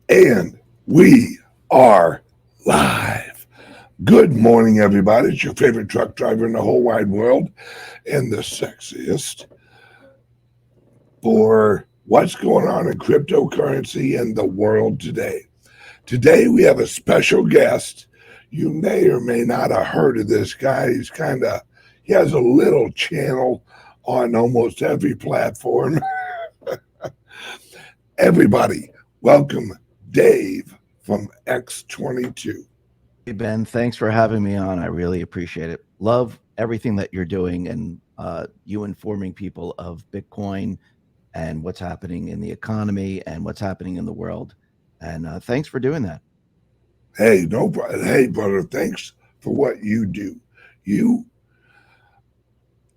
And we are live. Good morning, everybody. It's your favorite truck driver in the whole wide world and the sexiest for what's going on in cryptocurrency and the world today. Today, we have a special guest. You may or may not have heard of this guy. He has a little channel on almost every platform. Everybody, welcome Dave from X22. Hey, Ben, thanks for having me on. I really appreciate it. Love everything that you're doing and you informing people of Bitcoin and what's happening in the economy and what's happening in the world. And thanks for doing that. Hey, no problem. Hey, brother, thanks for what you do. You,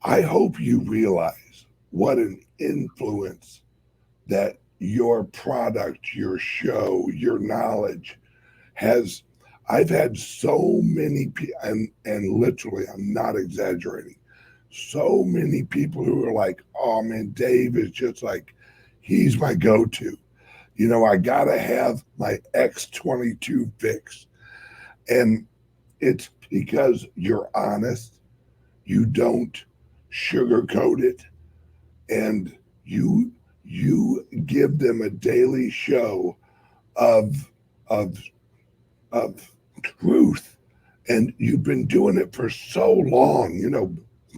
I hope you realize what an influence that your product, your show, your knowledge has. I've had so many people, and literally, I'm not exaggerating, so many people who are like, oh man, Dave is just like, he's my go to. You know, I got to have my X22 fix. And it's because you're honest, you don't sugarcoat it, and you give them a daily show of of of truth. And you've been doing it for so long,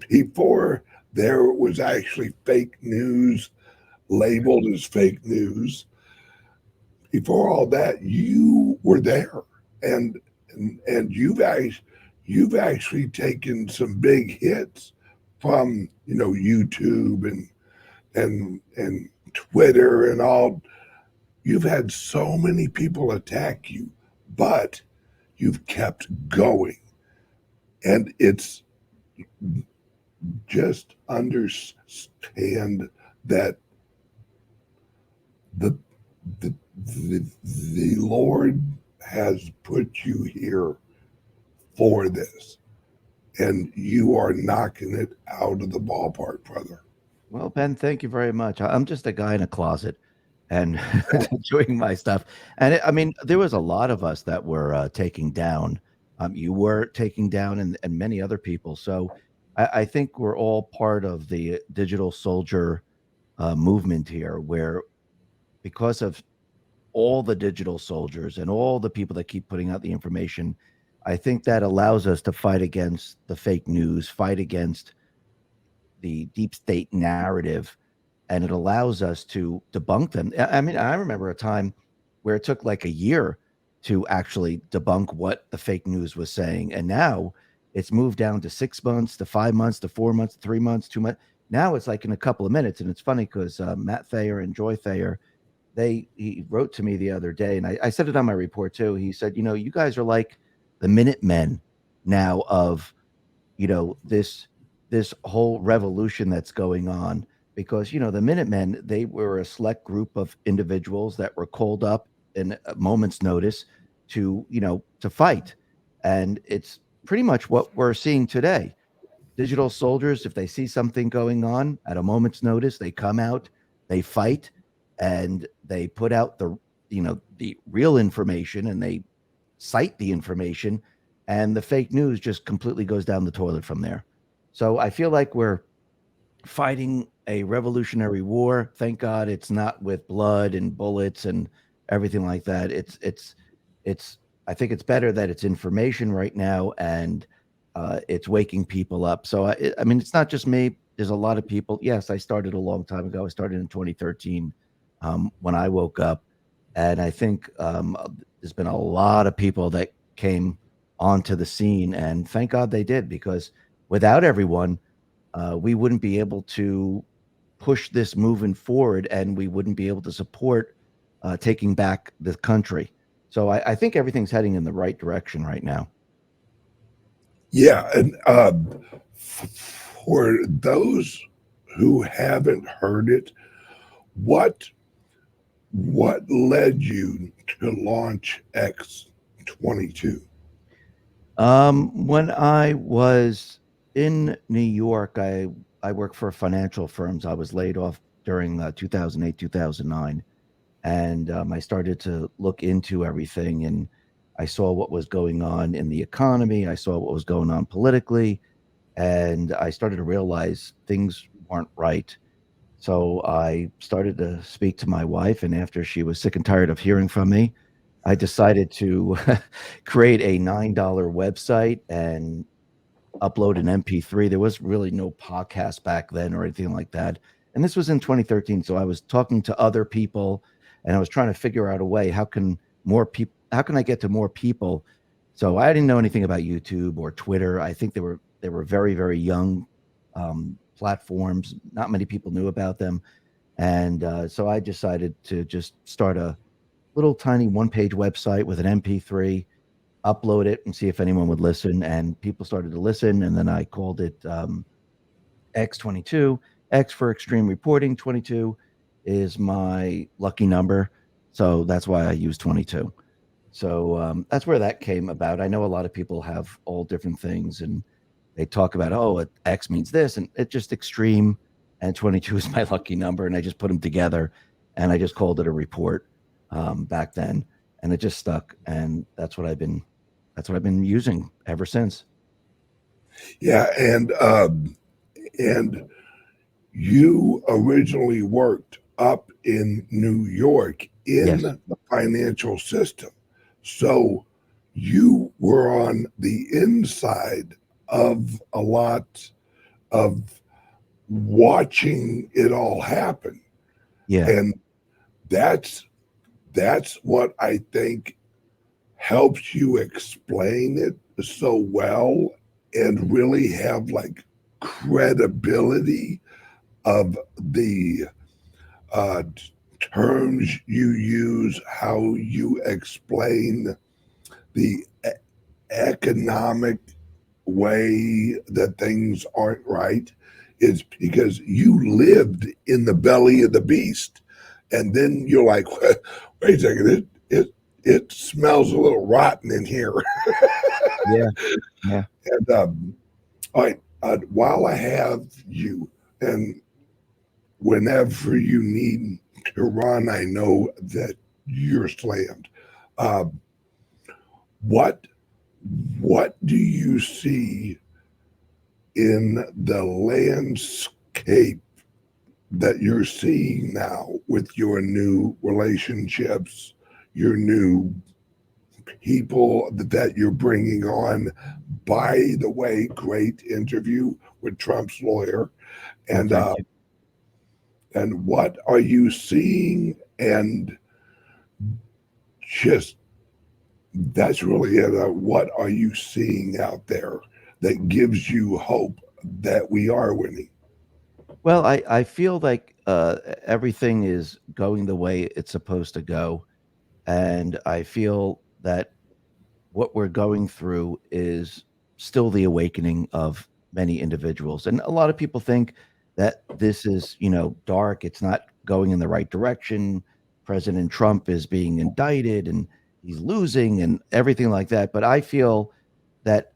before there was actually fake news labeled as fake news. Before all that, you were there, and and you've actually taken some big hits from YouTube and Twitter and all. You've had so many people attack you, but you've kept going, and it's just understand that the the Lord has put you here for this, and you are knocking it out of the ballpark, brother. Well, Ben, thank you very much. I'm just a guy in a closet and doing my stuff. And I mean, there was a lot of us that were taking down. You were taking down, and many other people. So I think we're all part of the digital soldier movement here, where because of all the digital soldiers and all the people that keep putting out the information, I think that allows us to fight against the fake news, fight against the deep state narrative, and it allows us to debunk them. I mean, I remember a time where it took like a year to actually debunk what the fake news was saying. And now it's moved down to 6 months, to 5 months, to 4 months, 3 months, 2 months. Now it's like in a couple of minutes. And it's funny because Matt Thayer and Joy Thayer, he wrote to me the other day, and I said it on my report too. He said, you guys are like the Minutemen now of this whole revolution that's going on, because the Minutemen, they were a select group of individuals that were called up in a moment's notice to fight, and it's pretty much what we're seeing today. Digital soldiers, if they see something going on at a moment's notice, they come out, they fight, and they put out the real information, and they cite the information, and the fake news just completely goes down the toilet from there. So I feel like we're fighting a revolutionary war. Thank God it's not with blood and bullets and everything like that. It's I think it's better that it's information right now, and it's waking people up. So I mean, it's not just me. There's a lot of people. Yes, I started a long time ago. I started in 2013 when I woke up, and I think there's been a lot of people that came onto the scene, and thank God they did, because without everyone, we wouldn't be able to push this moving forward, and we wouldn't be able to support taking back the country. So I think everything's heading in the right direction right now. Yeah, and for those who haven't heard it, what what led you to launch X22? When I was in New York, I worked for financial firms. I was laid off during 2008, 2009, and I started to look into everything, and I saw what was going on in the economy. I saw what was going on politically, and I started to realize things weren't right. So I started to speak to my wife, and after she was sick and tired of hearing from me, I decided to create a $9 website and upload an MP3. There was really no podcast back then or anything like that. And this was in 2013. So I was talking to other people and I was trying to figure out a way how can I get to more people? So I didn't know anything about YouTube or Twitter. I think they were very, very young platforms. Not many people knew about them. And so I decided to just start a little tiny one-page website with an MP3, upload it, and see if anyone would listen. And people started to listen. And then I called it X22. X for extreme reporting. 22 is my lucky number. So that's why I use 22. So that's where that came about. I know a lot of people have all different things and they talk about, oh, X means this, and it's just extreme. And 22 is my lucky number. And I just put them together and I just called it a report back then. And it just stuck. And that's what I've been using ever since. Yeah, and you originally worked up in New York in Yes. the financial system. So you were on the inside of a lot of watching it all happen. Yeah. And that's that's what I think helps you explain it so well and really have like credibility of the uh, terms you use, how you explain the economic way that things aren't right, is because you lived in the belly of the beast. And then you're like, wait a second, it smells a little rotten in here. Yeah. Yeah. And all right, while I have you, and whenever you need to run, I know that you're slammed. Uh, what what do you see in the landscape that you're seeing now with your new relationships, your new people that you're bringing on? By the way, great interview with Trump's lawyer. Oh, And thank you. what are you seeing? And just that's really it. What are you seeing out there that gives you hope that we are winning? Well, I feel like everything is going the way it's supposed to go. And I feel that what we're going through is still the awakening of many individuals. And a lot of people think that this is, dark. It's not going in the right direction. President Trump is being indicted and he's losing and everything like that. But I feel that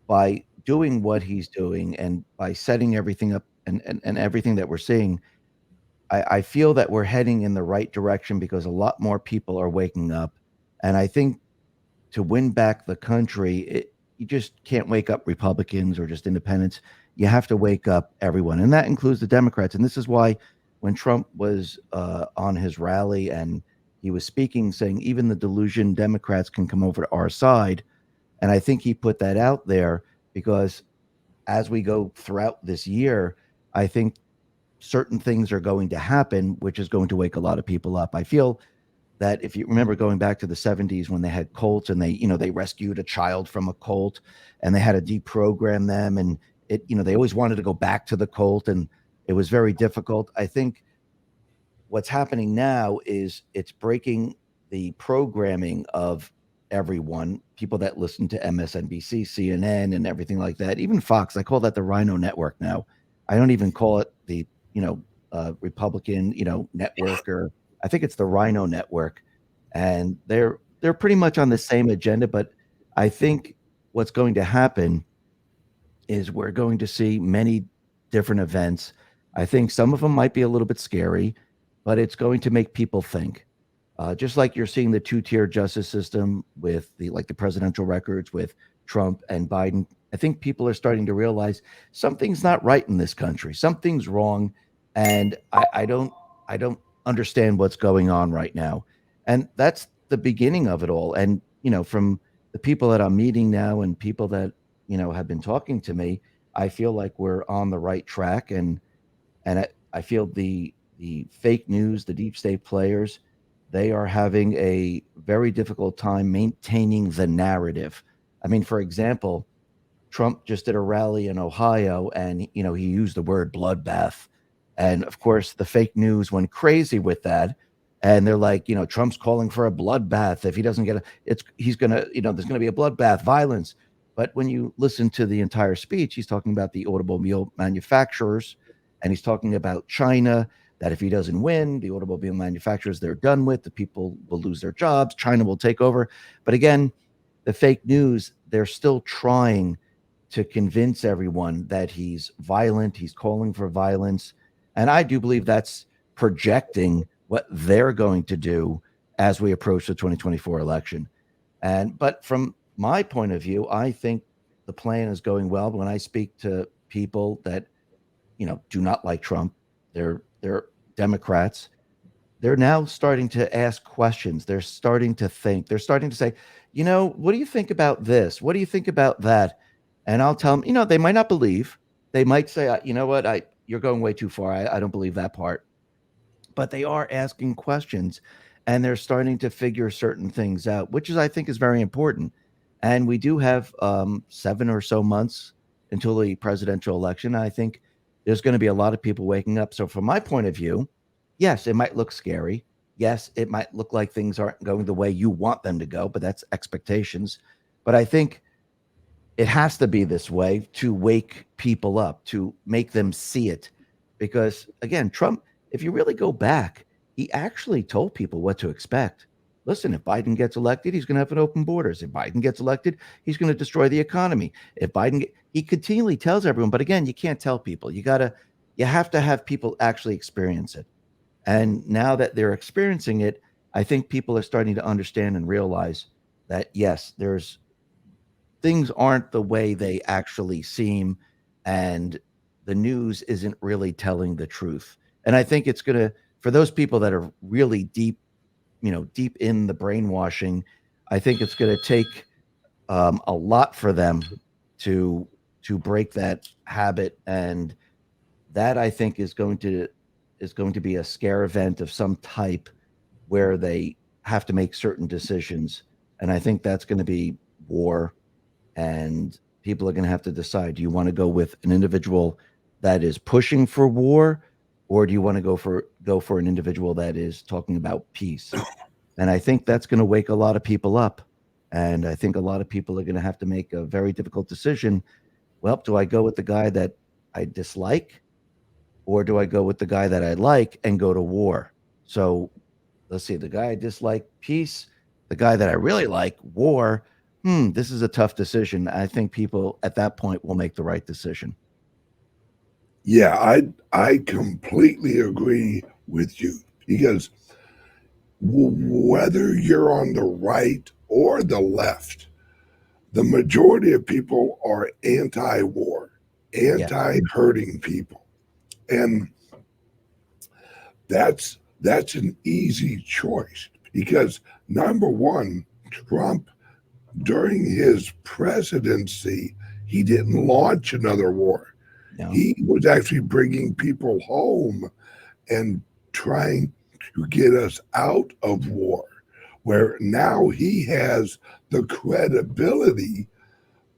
by doing what he's doing and by setting everything up and everything that we're seeing, I feel that we're heading in the right direction because a lot more people are waking up. And I think to win back the country, you just can't wake up Republicans or just independents. You have to wake up everyone, and that includes the Democrats. And this is why when Trump was on his rally and he was speaking, saying even the delusion Democrats can come over to our side, and I think he put that out there because as we go throughout this year, I think certain things are going to happen, which is going to wake a lot of people up. I feel that if you remember going back to the 70s when they had cults and they rescued a child from a cult and they had to deprogram them and they always wanted to go back to the cult and it was very difficult. I think what's happening now is it's breaking the programming of everyone, people that listen to MSNBC, CNN, and everything like that. Even Fox, I call that the Rhino Network now. I don't even call it the Republican network, or I think it's the Rhino Network, and they're pretty much on the same agenda. But I think what's going to happen is we're going to see many different events. I think some of them might be a little bit scary, but it's going to make people think. Just like you're seeing the two-tier justice system with the presidential records with Trump and Biden. I think people are starting to realize something's not right in this country. Something's wrong, and I don't understand what's going on right now. And that's the beginning of it all. And from the people that I'm meeting now and people that have been talking to me, I feel like we're on the right track. And I feel the fake news, the deep state players, they are having a very difficult time maintaining the narrative. I mean, for example, Trump just did a rally in Ohio, and he used the word bloodbath, and of course the fake news went crazy with that, and they're like, Trump's calling for a bloodbath. If he doesn't get he's gonna, there's gonna be a bloodbath, violence. But when you listen to the entire speech, he's talking about the automobile manufacturers, and he's talking about China. That if he doesn't win, the automobile manufacturers, they're done with. The people will lose their jobs. China will take over. But again, the fake news, they're still trying to convince everyone that he's violent, he's calling for violence. And I do believe that's projecting what they're going to do as we approach the 2024 election. But from my point of view, I think the plan is going well. When I speak to people that, do not like Trump, they're Democrats, they're now starting to ask questions. They're starting to think. They're starting to say, what do you think about this? What do you think about that? And I'll tell them, they might not believe. They might say, you know what, you're going way too far. I don't believe that part. But they are asking questions, and they're starting to figure certain things out, which is, I think, is very important. And we do have 7 or so months until the presidential election. I think there's going to be a lot of people waking up. So, from my point of view, yes, it might look scary. Yes, it might look like things aren't going the way you want them to go, but that's expectations. But I think it has to be this way to wake people up, to make them see it. Because again, Trump, if you really go back, he actually told people what to expect. Listen, if Biden gets elected, he's going to have an open borders. If Biden gets elected, he's going to destroy the economy. He continually tells everyone, but again, you can't tell people. You have to have people actually experience it. And now that they're experiencing it, I think people are starting to understand and realize that yes, there's things aren't the way they actually seem, and the news isn't really telling the truth. And I think it's going to, for those people that are really deep, deep in the brainwashing, I think it's going to take a lot for them to break that habit. And that, I think, is going to be a scare event of some type where they have to make certain decisions. And I think that's going to be war, and people are going to have to decide, do you want to go with an individual that is pushing for war, or do you want to go for an individual that is talking about peace? And I think that's going to wake a lot of people up, and I think a lot of people are going to have to make a very difficult decision. Well, do I go with the guy that I dislike, or do I go with the guy that I like and go to war? So let's see, the guy I dislike, peace. The guy that I really like, war. This is a tough decision. I think people at that point will make the right decision. Yeah, I completely agree with you because whether you're on the right or the left, the majority of people are anti-war, Yes. anti-hurting people, and that's an easy choice because number one, Trump during his presidency he didn't launch another war. No. He was actually bringing people home and trying to get us out of war, where now he has the credibility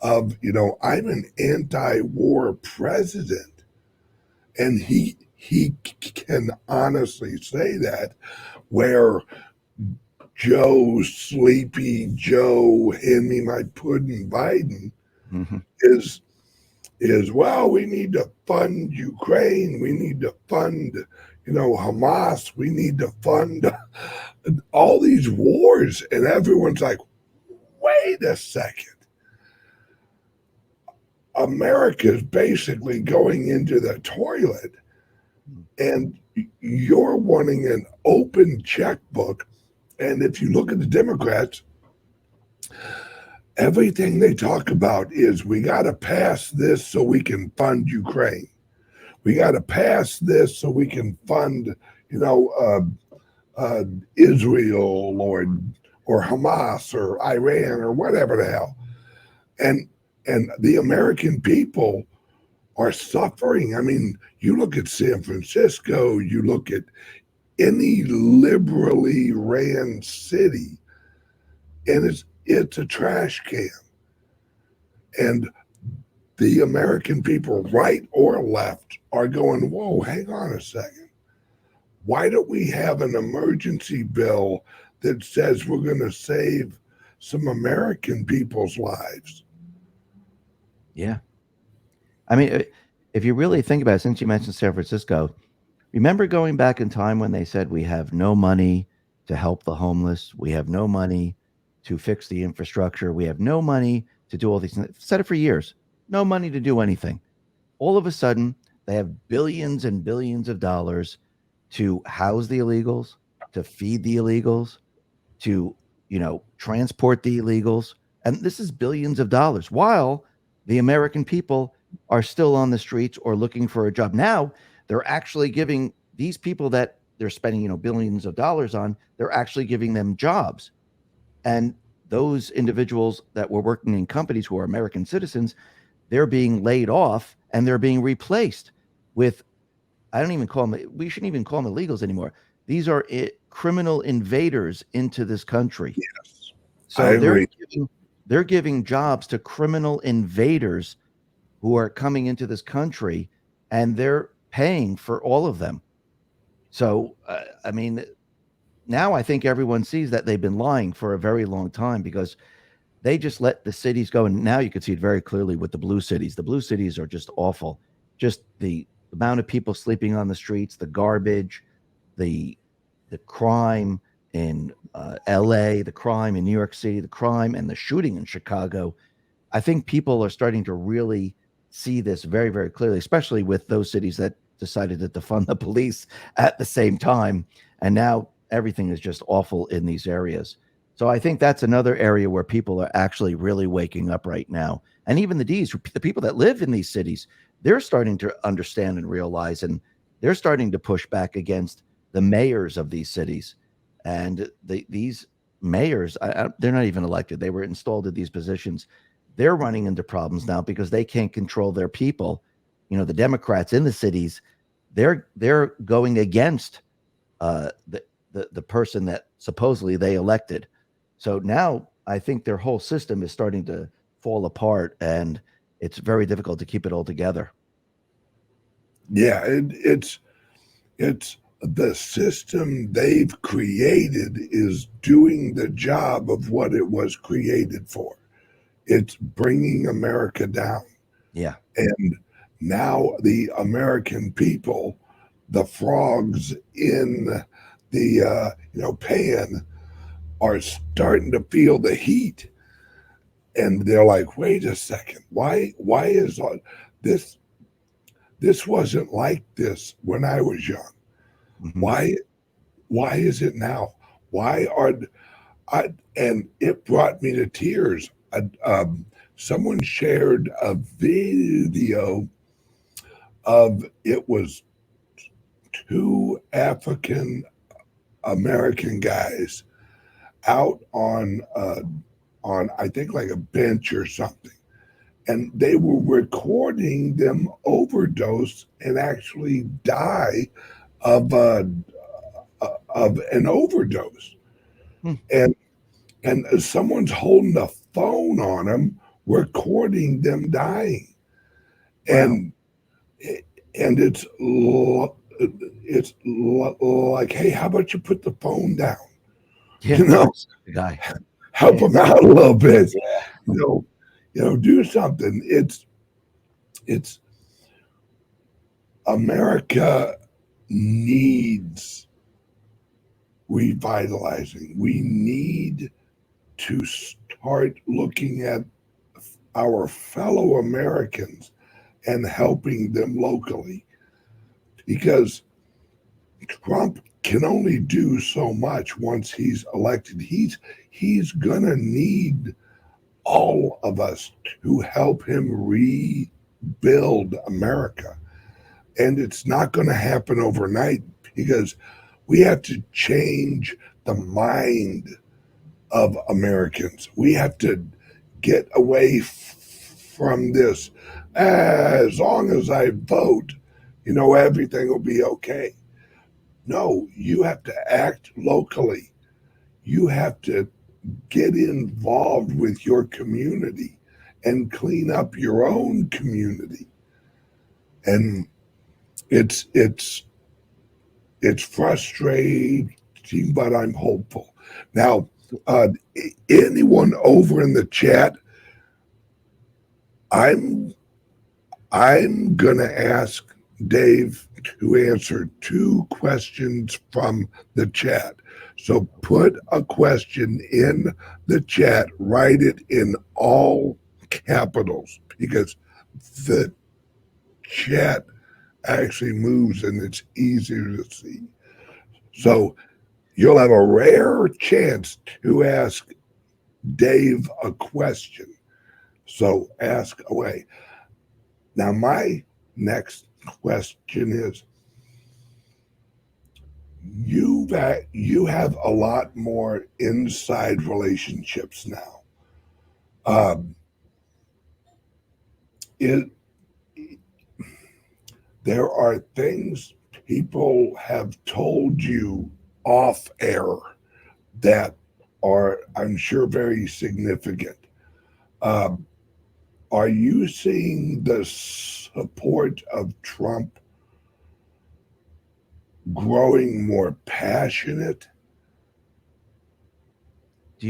of, I'm an anti-war president. And he can honestly say that, where Joe, sleepy Joe, hand me my pudding Biden Hmm. is well, we need to fund Ukraine, we need to fund, Hamas, we need to fund all these wars, and everyone's like, wait a second, America's basically going into the toilet, and you're wanting an open checkbook And if you look at the Democrats, everything they talk about is we got to pass this so we can fund Ukraine. We got to pass this so we can fund, you know, Israel or Hamas or Iran or whatever the hell. And the American people are suffering. I mean, you look at San Francisco, you look at any liberally ran city, and it's a trash can. And the American people, right or left, are going, whoa, hang on a second. Why don't we have an emergency bill that says we're going to save some American people's lives? Yeah. I mean, if you really think about it, since you mentioned San Francisco, remember going back in time when they said we have no money to help the homeless, we have no money to fix the infrastructure, we have no money to do all these things. Said it for years. No money to do anything. All of a sudden, they have billions and billions of dollars to house the illegals, to feed the illegals, to, transport the illegals. And this is billions of dollars while the American people are still on the streets or looking for a job. Now they're actually giving these people that they're spending, billions of dollars on, they're actually giving them jobs. And those individuals that were working in companies who are American citizens, they're being laid off and they're being replaced with, I don't even call them, we shouldn't even call them illegals anymore. These are criminal invaders into this country. Yes, I So agree. they're giving jobs to criminal invaders who are coming into this country, and they're paying for all of them. So, I mean, now I think everyone sees that they've been lying for a very long time because they just let the cities go. And now you can see it very clearly with the blue cities. The blue cities are just awful. Just the amount of people sleeping on the streets, the garbage, the crime in L.A., the crime in New York City, the crime and the shooting in Chicago. I think people are starting to really see this very, very clearly, especially with those cities that decided to defund the police at the same time. And now everything is just awful in these areas. So I think that's another area where people are actually really waking up right now. And even the people that live in these cities, they're starting to understand and realize, and they're starting to push back against the mayors of these cities. And these mayors, they're not even elected. They were installed in these positions. They're running into problems now because they can't control their people. The Democrats in the cities, they're going against the person that supposedly they elected. So now I think their whole system is starting to fall apart, and it's very difficult to keep it all together. Yeah, it's the system they've created is doing the job of what it was created for. It's bringing America down. Yeah. And now the American people, the frogs in the pan, are starting to feel the heat, and they're like, "Wait a second, why is this? This wasn't like this when I was young. Mm-hmm. Why is it now? Why are I?" And it brought me to tears. Someone shared a video of it was two African American guys out on I think like a bench or something, and they were recording them overdose and actually die of an overdose, Hmm. and someone's holding a phone on them, recording them dying, Wow. and it's like, hey, how about you put the phone down? Yeah. You know, The guy. help Yeah. them out a little bit. Yeah. You know, do something. It's America needs revitalizing. We need to start looking at our fellow Americans and helping them locally because Trump can only do so much once he's elected. He's gonna need all of us to help him rebuild America. And it's not going to happen overnight because we have to change the mind of Americans. We have to get away from this. As long as I vote, everything will be okay. No, you have to act locally. You have to get involved with your community and clean up your own community. And it's it's it's frustrating, but I'm hopeful. Now, uh, anyone over in the chat, I'm I'm gonna ask Dave to answer two questions from the chat. So put a question in the chat, write it in all capitals because the chat actually moves and it's easier to see. So you'll have a rare chance to ask Dave a question. So ask away. Now, my next question is you have a lot more inside relationships now. Um, it, there are things people have told you off air that are, I'm sure, very significant. Um, are you seeing the support of Trump growing more passionate? Do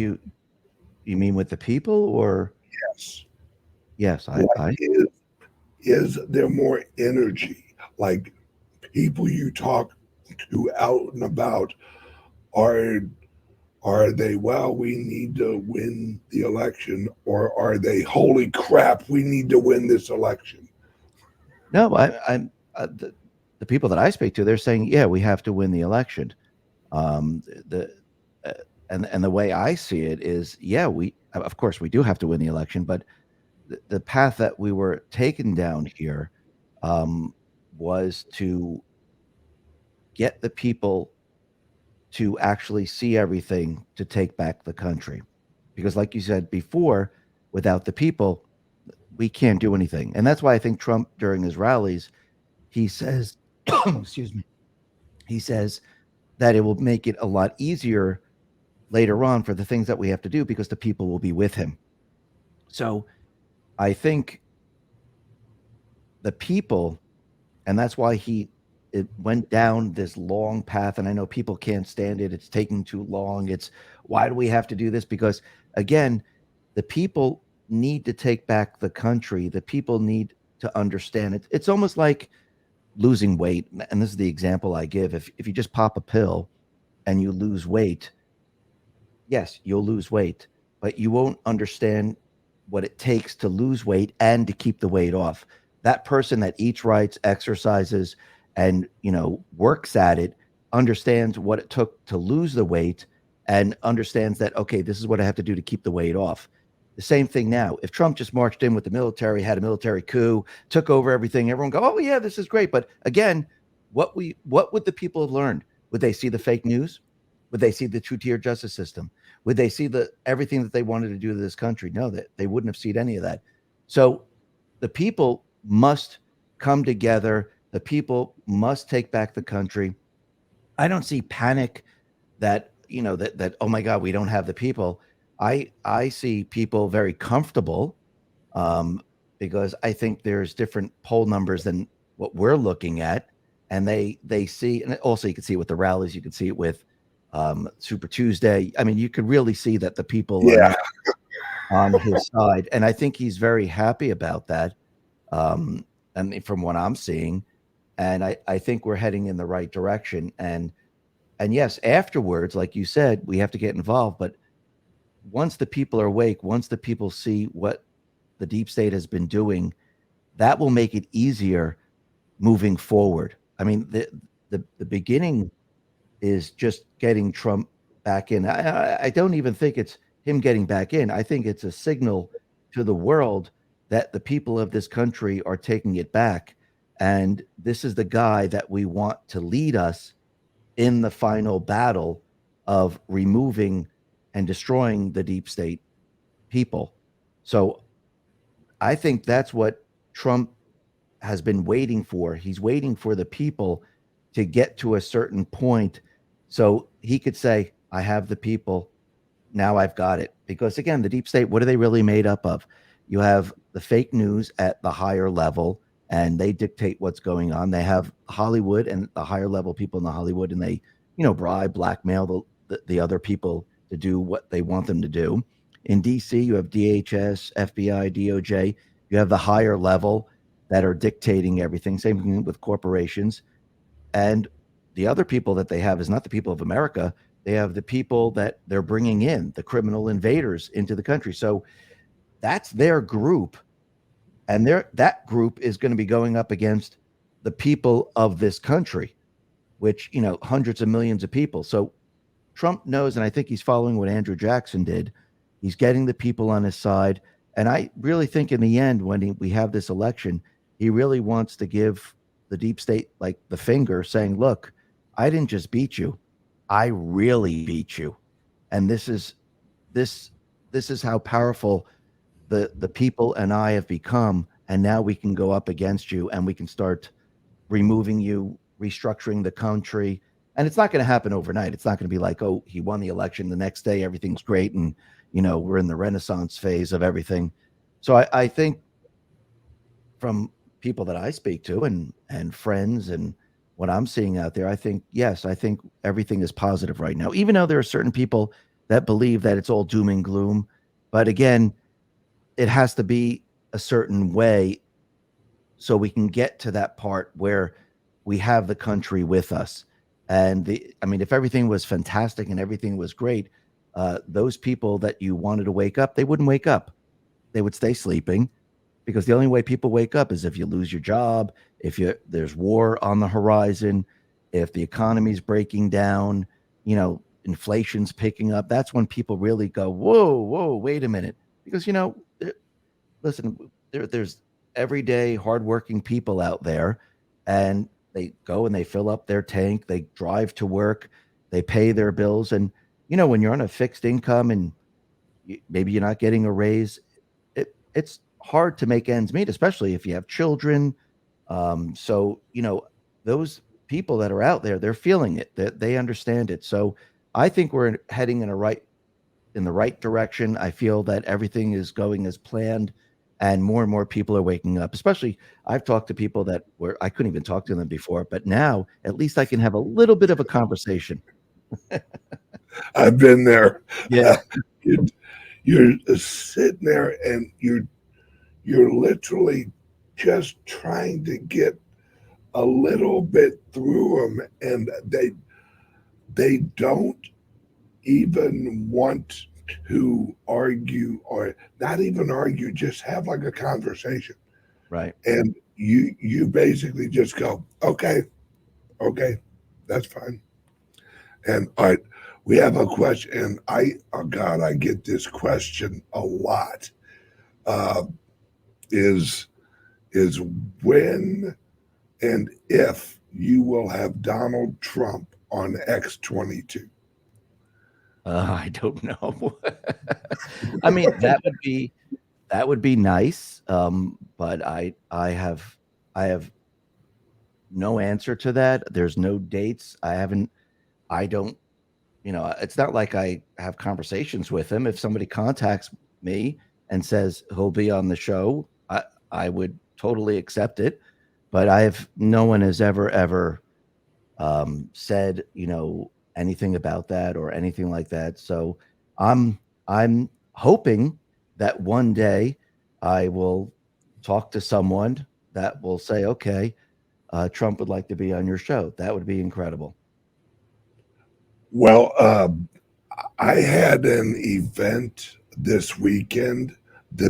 you mean with the people or Yes. yes, Like, I is there more energy? Like people you talk to out and about, are are they, well, we need to win the election, or are they, holy crap, we need to win this election? no, I'm the people that I speak to, they're saying, yeah, we have to win the election. The uh, and the way I see it is, yeah, we of course we do have to win the election, but the path that we were taken down here um, was to get the people to actually see everything to take back the country. Because, like you said before, without the people, we can't do anything. And that's why I think Trump, during his rallies, he says, excuse me, he says that it will make it a lot easier later on for the things that we have to do because the people will be with him. So I think the people, and that's why it went down this long path. And I know people can't stand it. It's taking too long. It's why do we have to do this? Because again, the people need to take back the country. The people need to understand it. It's almost like losing weight. And this is the example I give. If you just pop a pill and you lose weight, yes, you'll lose weight, but you won't understand what it takes to lose weight and to keep the weight off. That person that eats right, exercises, and works at it understands what it took to lose the weight and understands that okay, this is what I have to do to keep the weight off. The same thing now. If Trump just marched in with the military, had a military coup, took over everything, everyone go, "Oh yeah, this is great." But again, what would the people have learned? Would they see the fake news? Would they see the two-tier justice system? Would they see the everything that they wanted to do to this country? No, that they wouldn't have seen any of that. So the people must come together. The people must take back the country. I don't see panic that that oh my god we don't have the people. I see people very comfortable um, because I think there's different poll numbers than what we're looking at, and they see, and also you can see it with the rallies, you can see it with Super Tuesday. I mean, you could really see that the people are Yeah. now on his side, and I think he's very happy about that. I mean, from what I'm seeing, and I think we're heading in the right direction. And yes, afterwards, like you said, we have to get involved, but once the people are awake, once the people see what the deep state has been doing, that will make it easier moving forward. I mean, the beginning is just getting Trump back in. I don't even think it's him getting back in. I think it's a signal to the world that the people of this country are taking it back. And this is the guy that we want to lead us in the final battle of removing and destroying the deep state people. So I think that's what Trump has been waiting for. He's waiting for the people to get to a certain point so he could say, I have the people. Now I've got it. Because again, the deep state, what are they really made up of? You have the fake news at the higher level, and they dictate what's going on. They have Hollywood and the higher level people in the Hollywood, and they, bribe, blackmail the other people to do what they want them to do. In DC, you have DHS, FBI, DOJ. You have the higher level that are dictating everything. Same thing with corporations. And the other people that they have is not the people of America. They have the people that they're bringing in, the criminal invaders into the country. So that's their group. And that group is going to be going up against the people of this country, which, hundreds of millions of people. So Trump knows, and I think he's following what Andrew Jackson did. He's getting the people on his side. And I really think in the end, when we have this election, he really wants to give the deep state like the finger saying, look, I didn't just beat you. I really beat you. And this this is how powerful the people and I have become. And now we can go up against you and we can start removing you, restructuring the country. And it's not going to happen overnight. It's not going to be like, oh, he won the election. The next day, everything's great. And, we're in the renaissance phase of everything. So I think from people that I speak to and friends and what I'm seeing out there, I think, yes, I think everything is positive right now, even though there are certain people that believe that it's all doom and gloom. But again, it has to be a certain way so we can get to that part where we have the country with us. And I mean, if everything was fantastic and everything was great, those people that you wanted to wake up, they wouldn't wake up. They would stay sleeping because the only way people wake up is if you lose your job, if there's war on the horizon, if the economy's breaking down, inflation's picking up. That's when people really go, whoa, wait a minute, because listen, there's everyday hardworking people out there, and they go and they fill up their tank, they drive to work, they pay their bills, and when you're on a fixed income and maybe you're not getting a raise, it's hard to make ends meet, especially if you have children. So those people that are out there, they're feeling it, they understand it. So I think we're heading in the right direction. I feel that everything is going as planned, and more people are waking up. Especially, I've talked to people that were I couldn't even talk to them before, but now at least I can have a little bit of a conversation. I've been there. Yeah, you're, you're sitting there and you're literally just trying to get a little bit through them, and they don't even want to argue, or not even argue, just have like a conversation. right. And you basically just go, okay, okay, that's fine. And all right, we have a question, and oh God, I get this question a lot. Uh, is is when and if you will have Donald Trump on X-22? I don't know. I mean, that would be nice. But I have no answer to that. There's no dates. I don't, it's not like I have conversations with him. If somebody contacts me and says he'll be on the show, I would totally accept it. But no one has ever said, anything about that or anything like that. So I'm I'm hoping that one day I will talk to someone that will say, okay, Trump would like to be on your show. That would be incredible. Well, I had an event this weekend, the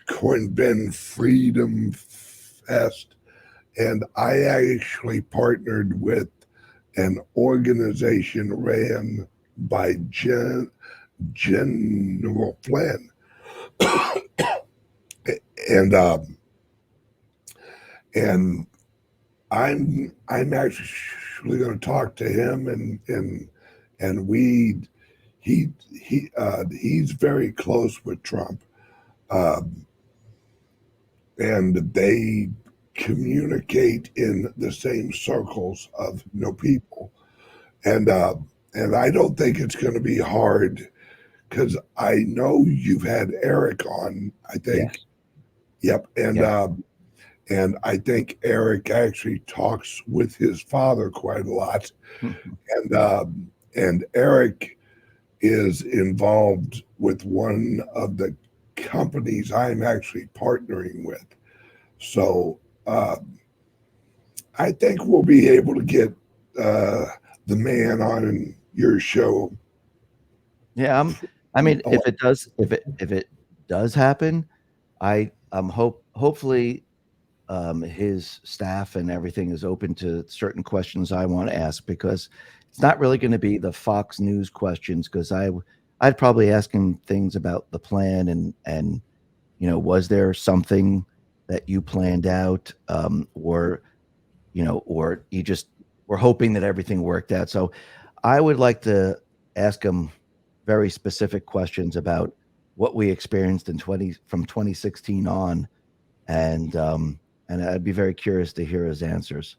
Bitcoin Ben Freedom Fest, and I actually partnered with an organization ran by General Flynn, and and I'm actually going to talk to him, and he's very close with Trump, um, and they communicate in the same circles of people, and uh, and I don't think it's going to be hard because I know you've had Eric on. I think, Yes. yep, Yeah. and I think Eric actually talks with his father quite a lot, and Eric is involved with one of the companies I'm actually partnering with. So uh, I think we'll be able to get uh, the man on your show. Yeah. I mean, Oh, if it does happen, hopefully his staff and everything is open to certain questions I want to ask, because it's not really going to be the Fox News questions, because I'd probably ask him things about the plan, and was there something that you planned out, or or you just were hoping that everything worked out. So I would like to ask him very specific questions about what we experienced in 2016 on, and I'd be very curious to hear his answers.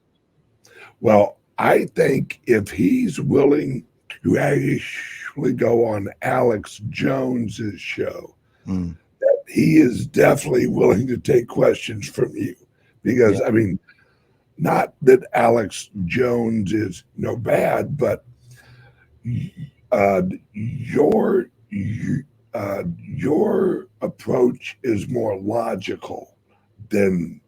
well, I think if he's willing to actually go on Alex Jones's show, Mm, he is definitely willing to take questions from you. yeah. Because, I mean, not that Alex Jones is no bad, but uh, your your approach is more logical than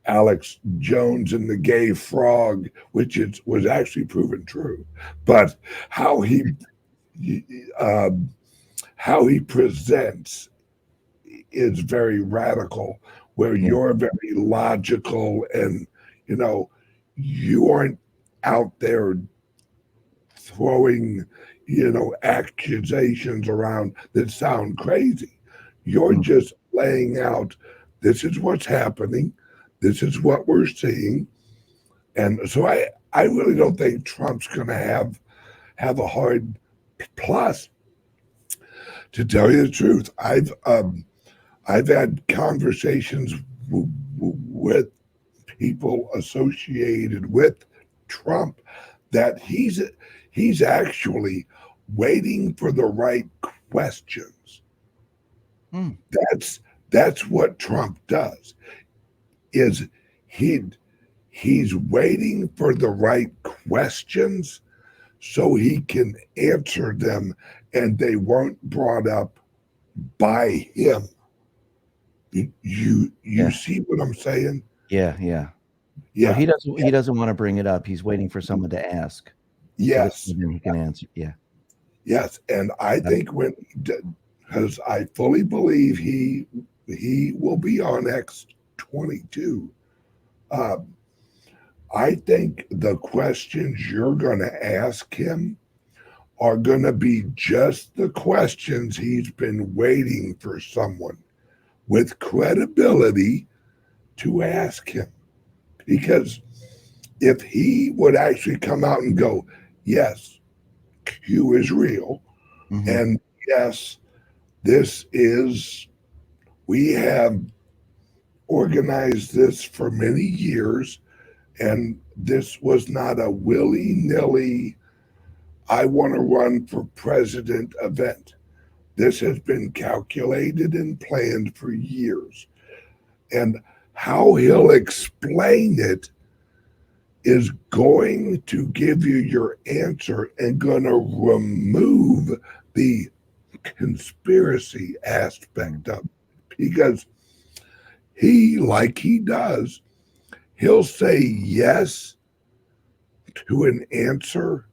Alex Jones and the gay frog, which was actually proven true. But how he uh, how he presents is very radical, where Yeah. you're very logical, and you know you aren't out there throwing accusations around that sound crazy. You're Mm, just laying out, this is what's happening, this is what we're seeing. And so I really don't think Trump's going to have a hard. Plus, to tell you the truth, I've had conversations with people associated with Trump that he's actually waiting for the right questions. mm, That's that's what Trump does. Is he he's waiting for the right questions so he can answer them, and they weren't brought up by him. You yeah. see what I'm saying? Yeah. Yeah. So Yeah. he doesn't want to bring it up. He's waiting for someone to ask, so that Yes. then he can answer. Yeah. Yes, and I That- think when because I fully believe he will be on X-22. Uh, I think the questions you're going to ask him are going to be just the questions he's been waiting for someone with credibility to ask him. Because if he would actually come out and go, yes, Q is real, mhm. and yes, this is, we have organized this for many years, and this was not a willy nilly, I want to run for president event. This has been calculated and planned for years. And how he'll explain it is going to give you your answer and going to remove the conspiracy Mm, aspect of it. Because like he does, he'll say yes to an answer,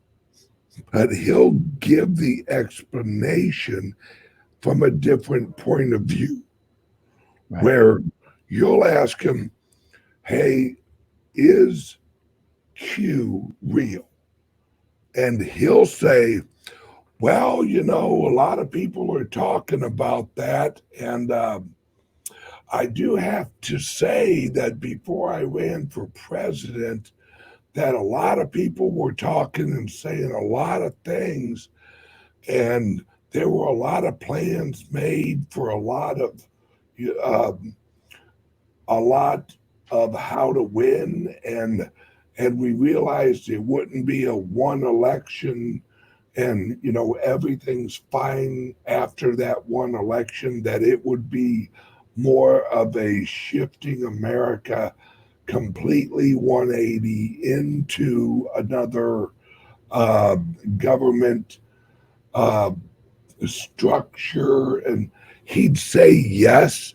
but he'll give the explanation from a different point of view, right. where you'll ask him, hey, is Q real? and he'll say, well, a lot of people are talking about that. And I do have to say that before I ran for president, that a lot of people were talking and saying a lot of things. And there were a lot of plans made for uh, a lot of how to win. And we realized it wouldn't be a one election and everything's fine after that one election, that it would be more of a shifting America completely 180 into another uh, government uh, structure. And he'd say yes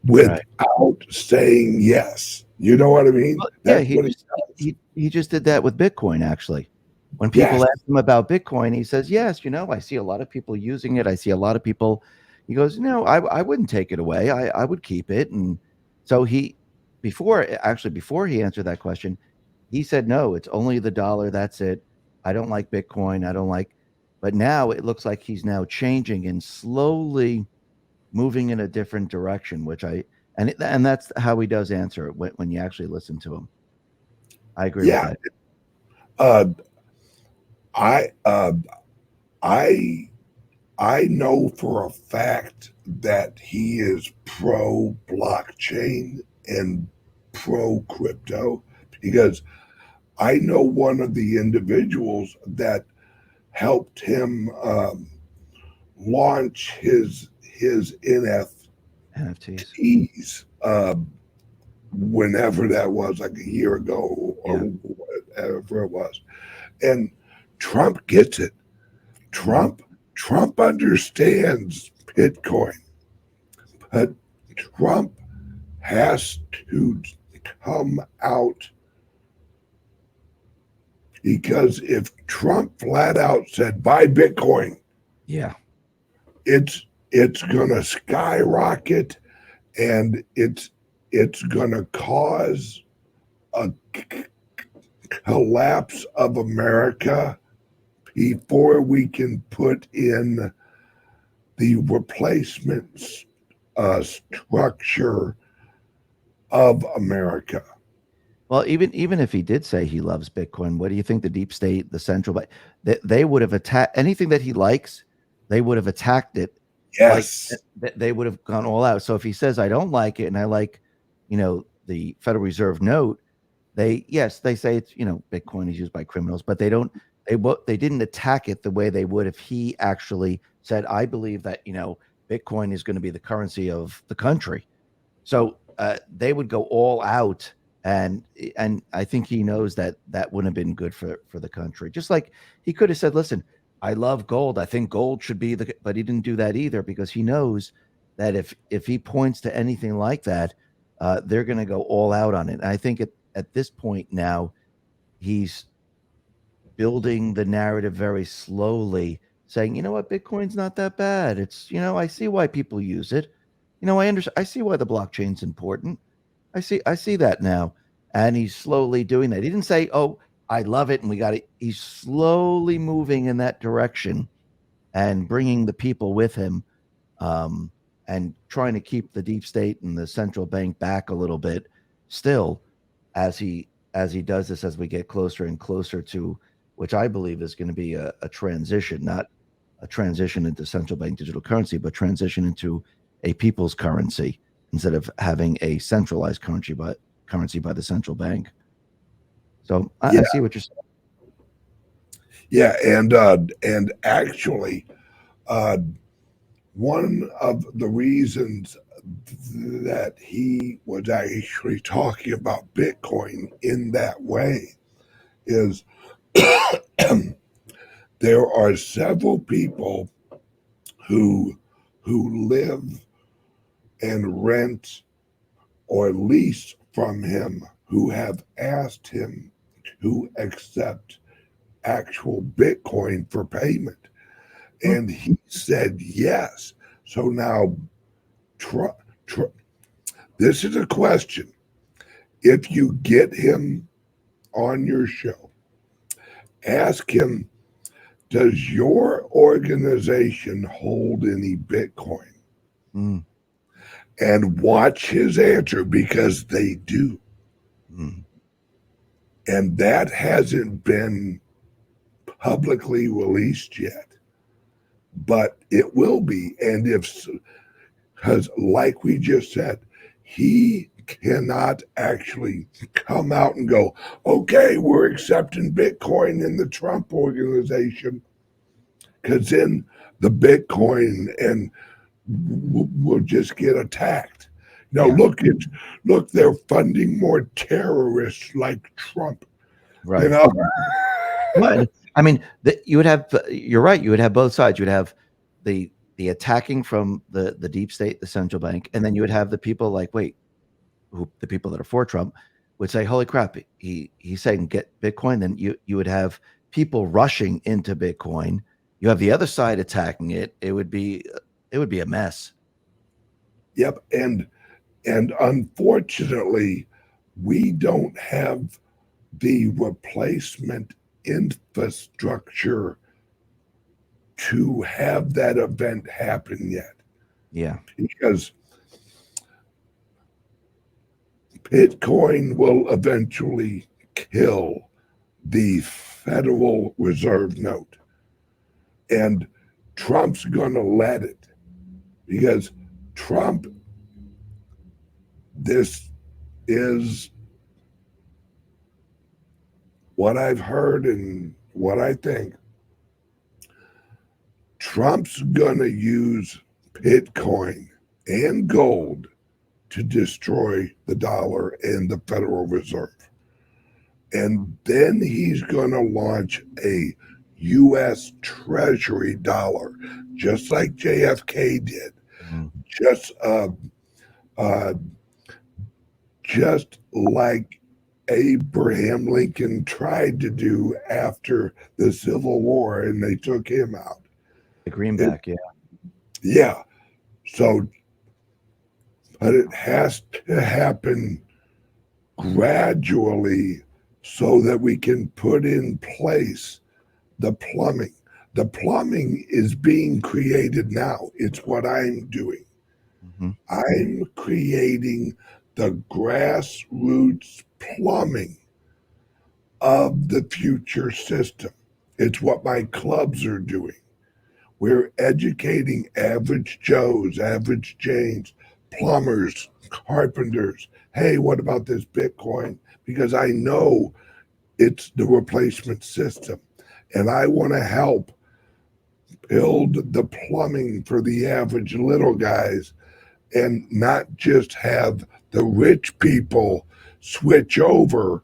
Right. without saying yes. You know what I mean? Well, yeah, That's what he does. he just did that with Bitcoin, actually. When people Yes. ask him about Bitcoin, he says, "Yes, I see a lot of people using it. I see a lot of people." He goes, "No, I wouldn't take it away. I would keep it." And so before he answered that question, he said, "No, it's only the dollar. That's it. I don't like Bitcoin. I don't like." But now it looks like he's now changing and slowly moving in a different direction, which and that's how he does answer it when you actually listen to him. I agree with Yeah. that. Uh, I I I know for a fact that he is pro blockchain and pro crypto, because I know one of the individuals that helped him launch his NFTs. NFTs whenever that was, like a year ago or Yeah. whatever it was. And Trump gets it. Mhm. Trump Trump understands Bitcoin, but Trump has to come out, because if Trump flat out said buy Bitcoin, Yeah. it's gonna skyrocket, and it's gonna cause a collapse of America before we can put in the replacement structure of America. Well, even if he did say he loves Bitcoin, what do you think the deep state, the central bank, they would have attacked anything that he likes, they would have attacked it like Yes. they would have gone all out. So if he says I don't like it and I like, the Federal Reserve note, they say it's, Bitcoin is used by criminals, but they didn't attack it the way they would if he actually said, I believe that, Bitcoin is going to be the currency of the country. So they would go all out, and I think he knows that that wouldn't have been good for the country. Just like he could have said, "Listen, I love gold. I think gold should be the," but he didn't do that either because he knows that if he points to anything like that, they're going to go all out on it. And I think at this point now, he's building the narrative very slowly, saying, "You know what, Bitcoin's not that bad. It's, I see why people use it. I see why the blockchain's important. I see that now." And he's slowly doing that. He didn't say, "Oh, I love it and we got it." He's slowly moving in that direction and bringing the people with him, um, and trying to keep the deep state and the central bank back a little bit still as he does this, as we get closer and closer to, which I believe is going to be a transition, not a transition into central bank digital currency, but transition into a people's currency instead of having a centralized currency by the central bank. So I Yeah. see what you're saying. Yeah. And actually, uh, one of the reasons that he was actually talking about Bitcoin in that way is there are several people who live and rent or lease from him who have asked him to accept actual Bitcoin for payment. Hmm. And he said yes. So now, tr- tr- this is a question. If you get him on your show Ask him, does your organization hold any Bitcoin? Mm, And watch his answer because they do. mm. And that hasn't been publicly released yet, but it will be. And if, because like we just said, he cannot actually come out and go, okay, we're accepting Bitcoin in the Trump organization, because then the Bitcoin and will just get attacked. Now Yeah, look, they're funding more terrorists like Trump. You right. know, But I mean, you would have. You're right. You would have both sides. You'd have the attacking from the deep state, the central bank, and then you would have the people like, wait, who the people that are for Trump would say, "Holy crap, he's saying get Bitcoin." Then you would have people rushing into Bitcoin. You have the other side attacking it. It would be a mess. yep, and unfortunately, we don't have the replacement infrastructure to have that event happen yet, Yeah, because Bitcoin will eventually kill the Federal Reserve note. And Trump's going to let it, because Trump, this is what I've heard and what I think. Trump's going to use Bitcoin and gold to destroy the dollar and the Federal Reserve. And then he's going to launch a U.S. Treasury dollar, just like JFK did, mhm, just uh, just like Abraham Lincoln tried to do after the Civil War, and they took him out. the It, greenback. Yeah, yeah, so but it has to happen gradually so that we can put in place the plumbing. The plumbing is being created now. It's what I'm doing. hmm, I'm creating the grassroots plumbing of the future system. It's what my clubs are doing. We're educating average Joes, average Janes, plumbers, carpenters. Hey, what about this Bitcoin? Because I know it's the replacement system. And I want to help build the plumbing for the average little guys and not just have the rich people switch over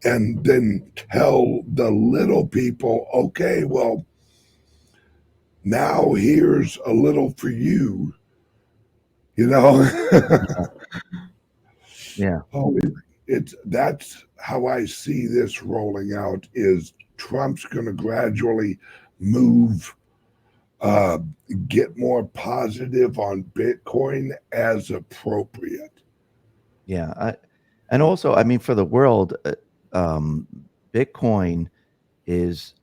and then tell the little people, okay, well, now here's a little for you, you know. yeah. Oh, it's that's how I see this rolling out. Is Trump's going to gradually move, uh, get more positive on Bitcoin as appropriate. Yeah, and also, I mean, for the world, um, Bitcoin is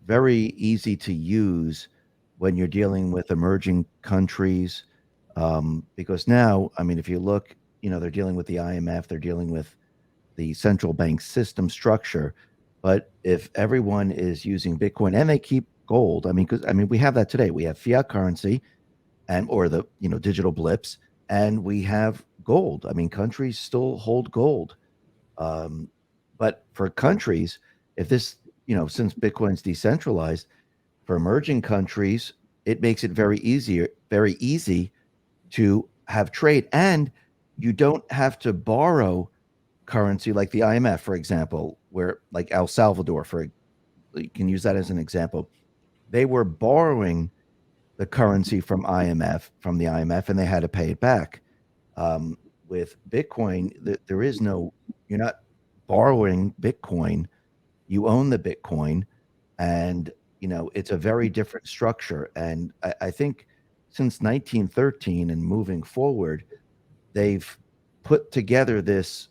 very easy to use when you're dealing with emerging countries, because now, I mean, if you look, they're dealing with the IMF, they're dealing with the central bank system structure. But if everyone is using Bitcoin and they keep gold, I mean, because I mean, we have that today. We have fiat currency and or the digital blips, and we have gold. I mean, countries still hold gold, um, but for countries, if this since Bitcoin's decentralized, for emerging countries, it makes it very easy to have trade, and you don't have to borrow currency like the IMF, for example, where like El Salvador, you can use that as an example. They were borrowing the currency from the IMF, and they had to pay it back. Um, with Bitcoin, there is no, you're not borrowing Bitcoin. You own the Bitcoin, and it's a very different structure. And I think since 1913 and moving forward, they've put together this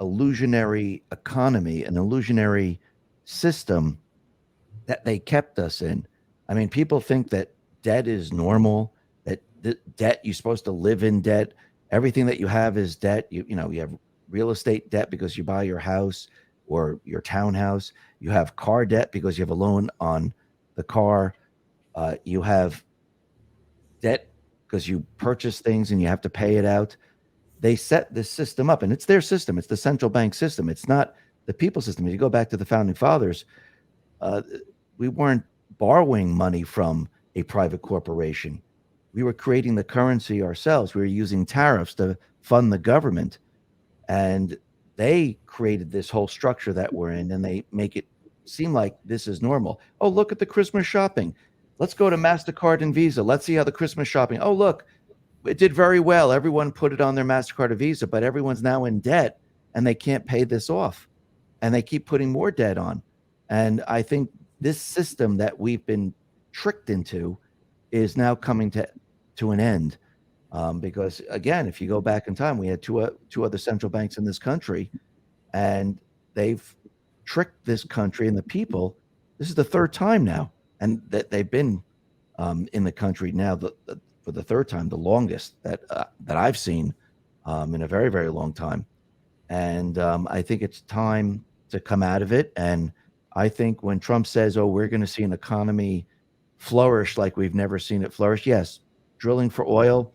illusionary economy, an illusionary. system that they kept us in. I mean, people think that debt is normal, that debt, you're supposed to live in debt. Everything that you have is debt. You have real estate debt because you buy your house or your townhouse. You have car debt because you have a loan on the car. You have debt because you purchase things and you have to pay it out. They set this system up, and it's their system. It's the central bank system. It's not the people system. If you go back to the founding fathers, uh, we weren't borrowing money from a private corporation. We were creating the currency ourselves. We were using tariffs to fund the government, and they created this whole structure that we're in, and they make it seem like this is normal. Oh, look at the Christmas shopping. Let's go to MasterCard and Visa. Let's see how the Christmas shopping. Oh, look, it did very well. Everyone put it on their MasterCard or Visa, but everyone's now in debt and they can't pay this off. And they keep putting more debt on. And I think this system that we've been tricked into is now coming to an end. Because again, if you go back in time, we had two other central banks in this country, and they've tricked this country and the people. This is the third time now, and that they've been in the country now for the third time, the longest that I've seen in a very very long time. And I think it's time to come out of it. And I think when Trump says, "Oh, we're going to see an economy flourish like we've never seen it flourish," yes, drilling for oil,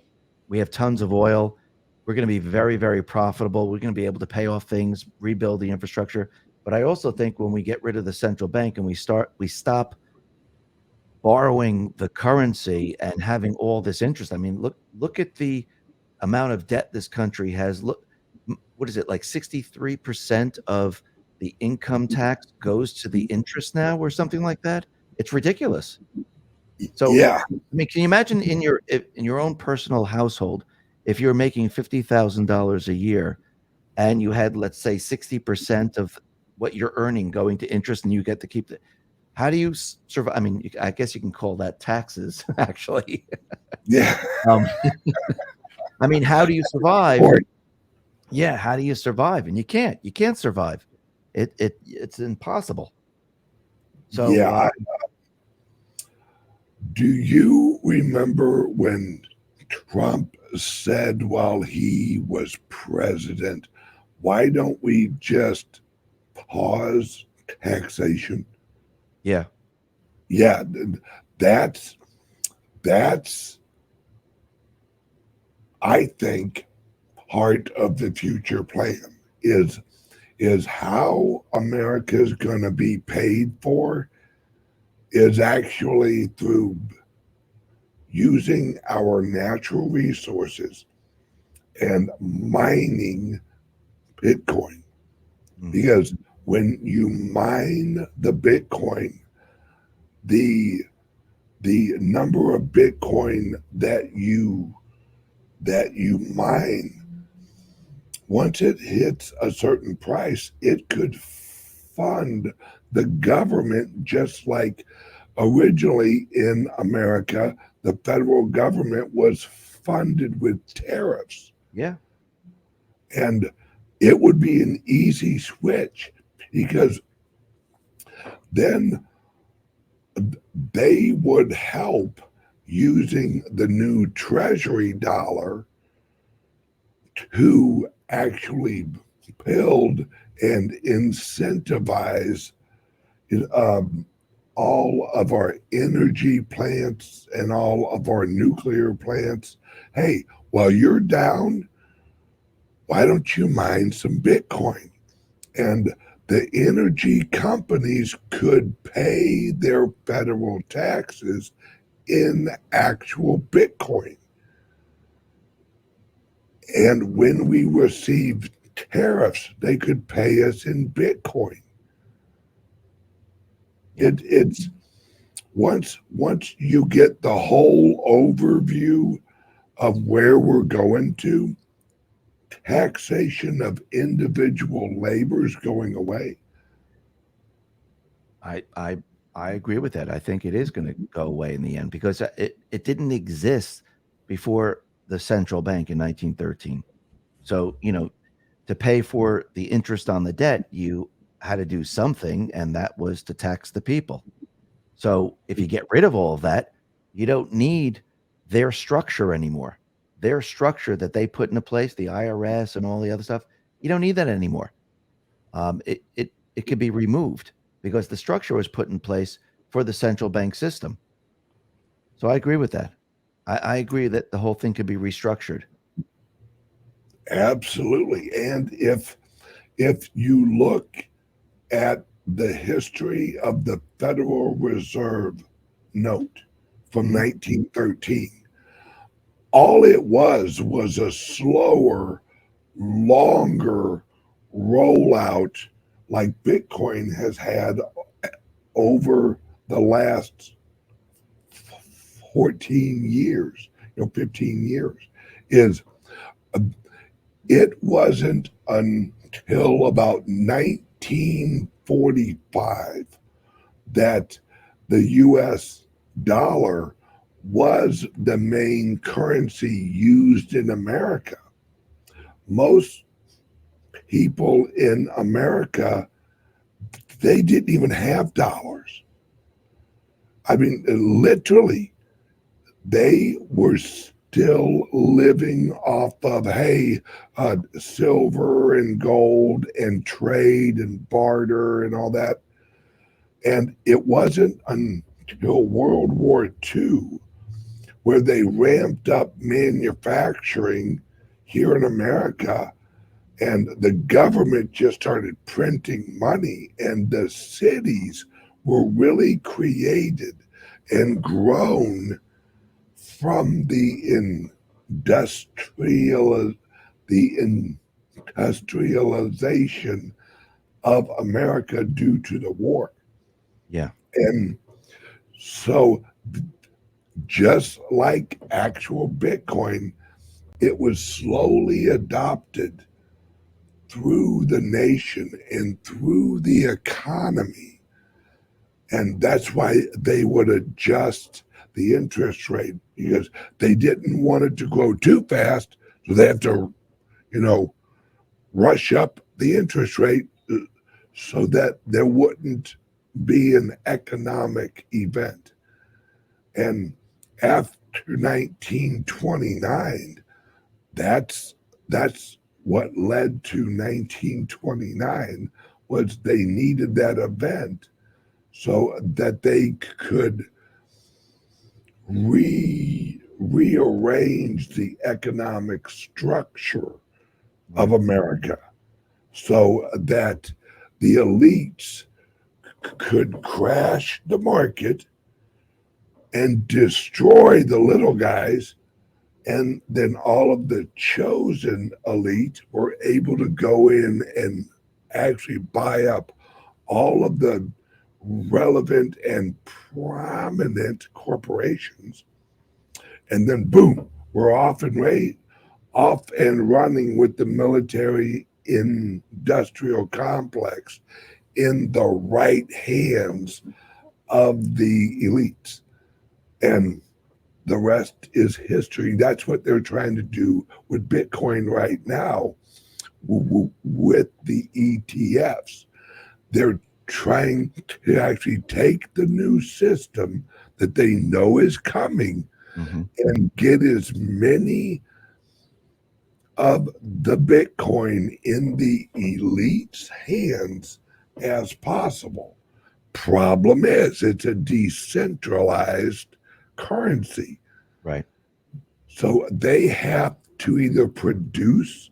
we have tons of oil. We're going to be very, very profitable. We're going to be able to pay off things, rebuild the infrastructure. But I also think when we get rid of the central bank and we stop borrowing the currency and having all this interest. I mean, look at the amount of debt this country has. Look, what is it, like 63% of the income tax goes to the interest now, or something like that? It's ridiculous. So, Yeah, I mean, can you imagine in your own personal household, if you're making $50,000 a year and you had, let's say, 60% of what you're earning going to interest, and you get to keep the, how do you survive? I mean, I guess you can call that taxes, actually. yeah. um, I mean, how do you survive? Boy, Yeah, how do you survive? And you can't survive. It's impossible. So, yeah. Do you remember when Trump said while he was president, why don't we just pause taxation? yeah, Yeah, that's that's I think part of the future plan is how America's going to be paid for is actually through using our natural resources and mining Bitcoin. mm, Because when you mine the Bitcoin, the number of Bitcoin that you mine, once it hits a certain price, it could fund the government, just like originally in America, the federal government was funded with tariffs. yeah, And it would be an easy switch because then they would help using the new treasury dollar to actually build and incentivize um, all of our energy plants and all of our nuclear plants. Hey, while you're down, why don't you mine some Bitcoin? And the energy companies could pay their federal taxes in actual Bitcoin. And when we receive tariffs, they could pay us in Bitcoin. yeah. It's once you get the whole overview of where we're going to, taxation of individual labor is going away. I I I agree with that. I think it is going to go away in the end because it didn't exist before the central bank in 1913. So, to pay for the interest on the debt, you how to do something, and that was to tax the people. So if you get rid of all of that, you don't need their structure anymore. Their structure that they put into place, the IRS and all the other stuff, you don't need that anymore. It could be removed because the structure was put in place for the central bank system. So I agree with that. I agree that the whole thing could be restructured. Absolutely. And if you look at the history of the Federal Reserve note from Mhm. 1913, all it was a slower, longer rollout like Bitcoin has had over the last 14 years, 15 years, is it wasn't until about 1945 that the US dollar was the main currency used in America. Most people in America, they didn't even have dollars. I mean, literally, they were still living off of, hey, silver and gold and trade and barter and all that. And it wasn't until World War II where they ramped up manufacturing here in America, and the government just started printing money, and the cities were really created and grown from industrial the industrialization of America due to the war. Yeah. And so, just like actual Bitcoin, it was slowly adopted through the nation and through the economy. And that's why they would adjust the interest rate because they didn't want it to grow too fast. So they have to, you know, rush up the interest rate so that there wouldn't be an economic event. And after 1929, that's that's what led to 1929 was they needed that event so that they could rearrange the economic structure of Right. America so that the elites could crash the market and destroy the little guys. And then all of the chosen elite were able to go in and actually buy up all of the relevant and prominent corporations. And then boom, we're off and running with the military industrial complex in the right hands of the elites. And the rest is history. That's what they're trying to do with Bitcoin right now with the ETFs. They're trying to actually take the new system that they know is coming Hmm. and get as many of the Bitcoin in the elite's hands as possible. Problem is, it's a decentralized currency. Right. So they have to either produce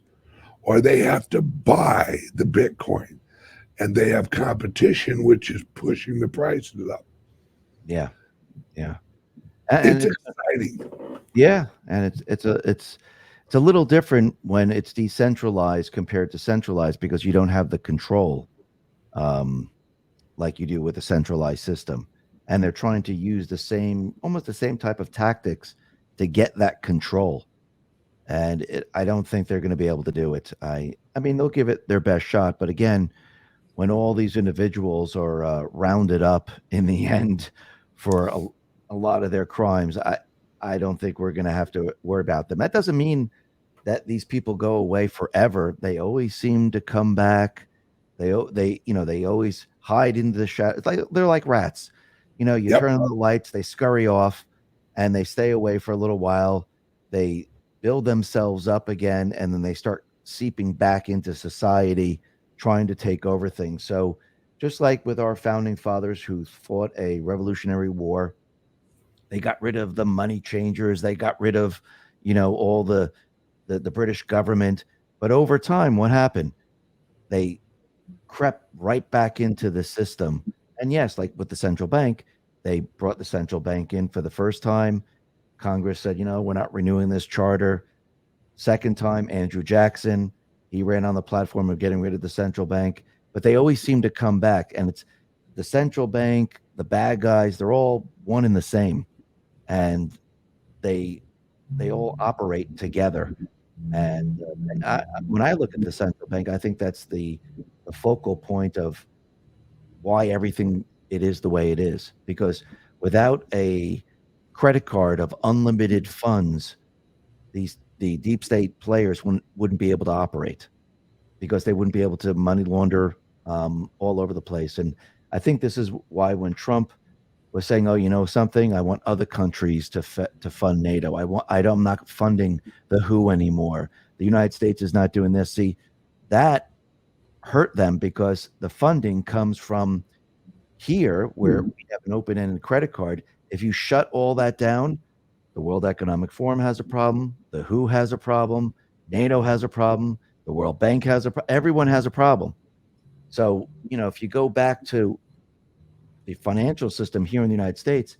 or they have to buy the Bitcoin. And they have competition, which is pushing the prices up. Yeah. Yeah. And It's it's exciting. yeah, and it's a little different when it's decentralized compared to centralized because you don't have the control um, like you do with a centralized system. And they're trying to use the same, almost the same type of tactics to get that control. And I don't think they're going to be able to do it. I mean, they'll give it their best shot, but again, when all these individuals are rounded up in the end for a lot of their crimes, I don't think we're going to have to worry about them. That doesn't mean that these people go away forever. They always seem to come back They always hide into the shadow. It's like they're like rats. You Yep. turn on the lights, they scurry off, and they stay away for a little while. They build themselves up again, and then they start seeping back into society, trying to take over things. So, just like with our founding fathers who fought a revolutionary war, they got rid of the money changers. They got rid of, all the British government. But over time, what happened? They crept right back into the system. And yes, like with the central bank, they brought the central bank in for the first time. Congress said, we're not renewing this charter. Second time, Andrew Jackson, he ran on the platform of getting rid of the central bank. But they always seem to come back. And it's the central bank, the bad guys, they're all one and the same. And they they all operate together. When I look at the central bank, I think that's the focal point of why everything it is the way it is. Because without a credit card of unlimited funds, the deep state players wouldn't be able to operate because they wouldn't be able to money launder all over the place. And I think this is why when Trump was saying, "Oh, you know something? I want other countries to fund NATO. I'm not funding the WHO anymore. The United States is not doing this." See, that hurt them because the funding comes from here, where we have an open-ended credit card. If you shut all that down, the World Economic Forum has a problem. The WHO has a problem. NATO has a problem. The World Bank has everyone has a problem. So, if you go back to the financial system here in the United States,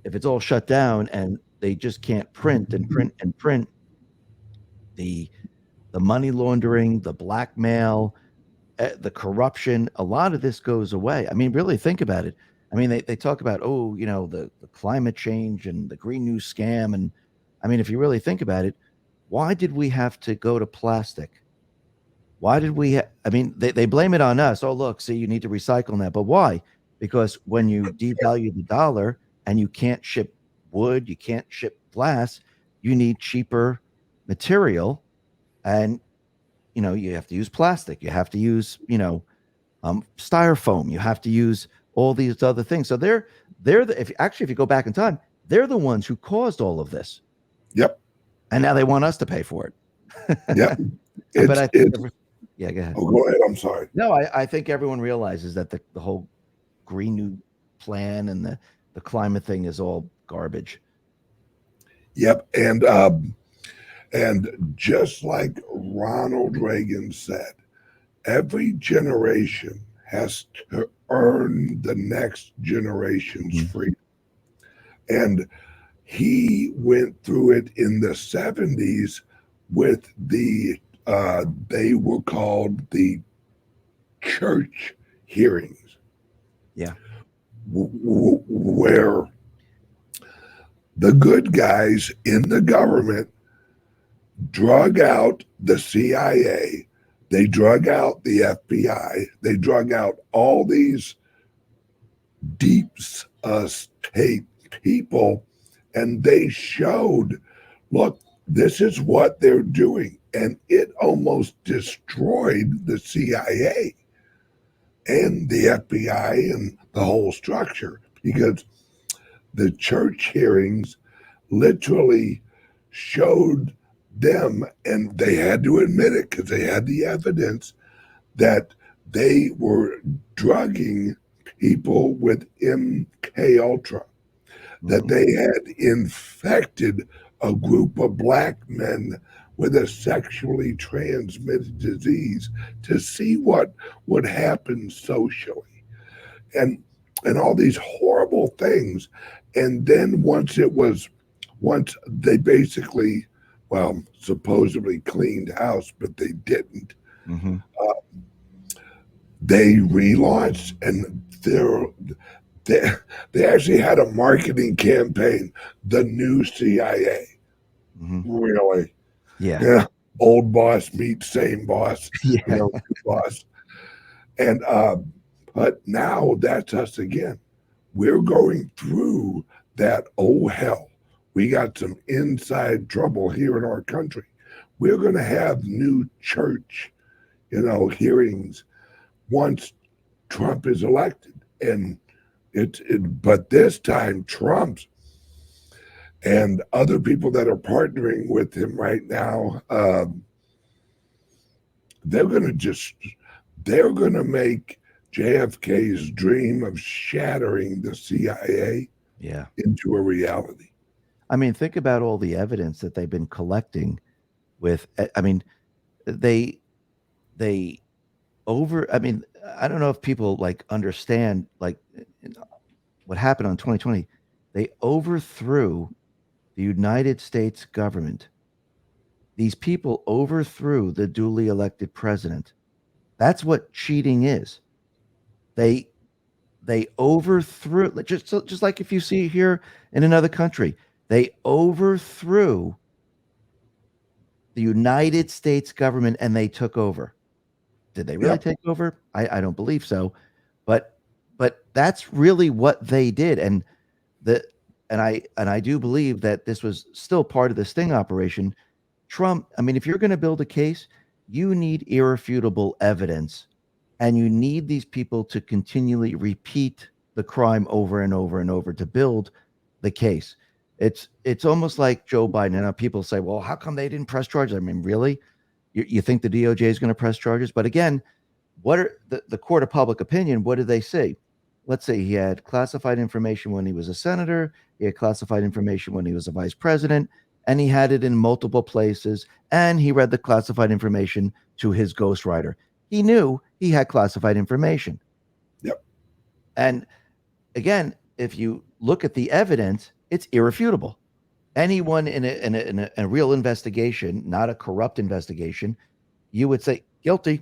if it's all shut down and they just can't print and print and print, the the money laundering, the blackmail, the corruption, a lot of this goes away. I mean, really think about it. I mean, they talk about, oh, the climate change and the Green New Scam. And I mean, if you really think about it, why did we have to go to plastic? Why did I mean, they blame it on us. Oh, look, see, you need to recycle that. But why? Because when you devalue the dollar and you can't ship wood, you can't ship glass, you need cheaper material. And, you have to use plastic. You have to use, styrofoam. You have to use all these other things. So if you go back in time, they're the ones who caused all of this, Yep. and now they want us to pay for it. Yep. But I think, It's. yeah, go ahead. Oh, go ahead. I'm sorry. No, I think everyone realizes that the whole Green New Plan and the climate thing is all garbage. Yep. And just like Ronald Reagan said, every generation has to earn the next generation's freedom. And he went through it in the 70s with they were called the church hearings. Yeah. Where the good guys in the government drug out the CIA, they drug out the FBI, they drug out all these deep state people, and they showed, look, this is what they're doing. And it almost destroyed the CIA and the FBI and the whole structure because the church hearings literally showed them, and they had to admit it because they had the evidence that they were drugging people with MK Ultra, that they had infected a group of black men with a sexually transmitted disease to see what would happen socially, and all these horrible things. And then once they basically, well, supposedly cleaned house, but they didn't. Mm-hmm. They relaunched, and they they actually had a marketing campaign, the new CIA. Mm-hmm. Really? Yeah. Yeah. Old boss meets same boss. Yeah. New boss. And but now that's us again. We're going through that. Oh hell, we got some inside trouble here in our country. We're going to have new church, hearings once Trump is elected. And but this time Trump's and other people that are partnering with him right now, they're going to make JFK's dream of shattering the CIA Yeah. into a reality. I mean, think about all the evidence that they've been collecting with, I mean, they, they I mean, I don't know if people like understand like what happened on 2020. They overthrew the United States government. These people overthrew the duly elected president. That's what cheating is. They they overthrew, just like if you see here in another country, they overthrew the United States government and they took over. Did they really Yep. take over? I don't believe so, but that's really what they did, the and I do believe that this was still part of the sting operation. Trump, I mean, if you're going to build a case, you need irrefutable evidence, and you need these people to continually repeat the crime over and over and over to build the case. It's almost like Joe Biden. And people say, "Well, how come they didn't press charges?" I mean, really, you think the DOJ is going to press charges? But again, what are the court of public opinion? What did they say? Let's say he had classified information when he was a senator, he had classified information when he was a vice president, and he had it in multiple places, and he read the classified information to his ghostwriter. He knew he had classified information. Yep. And again, if you look at the evidence, it's irrefutable. Anyone in a real investigation, not a corrupt investigation, you would say guilty.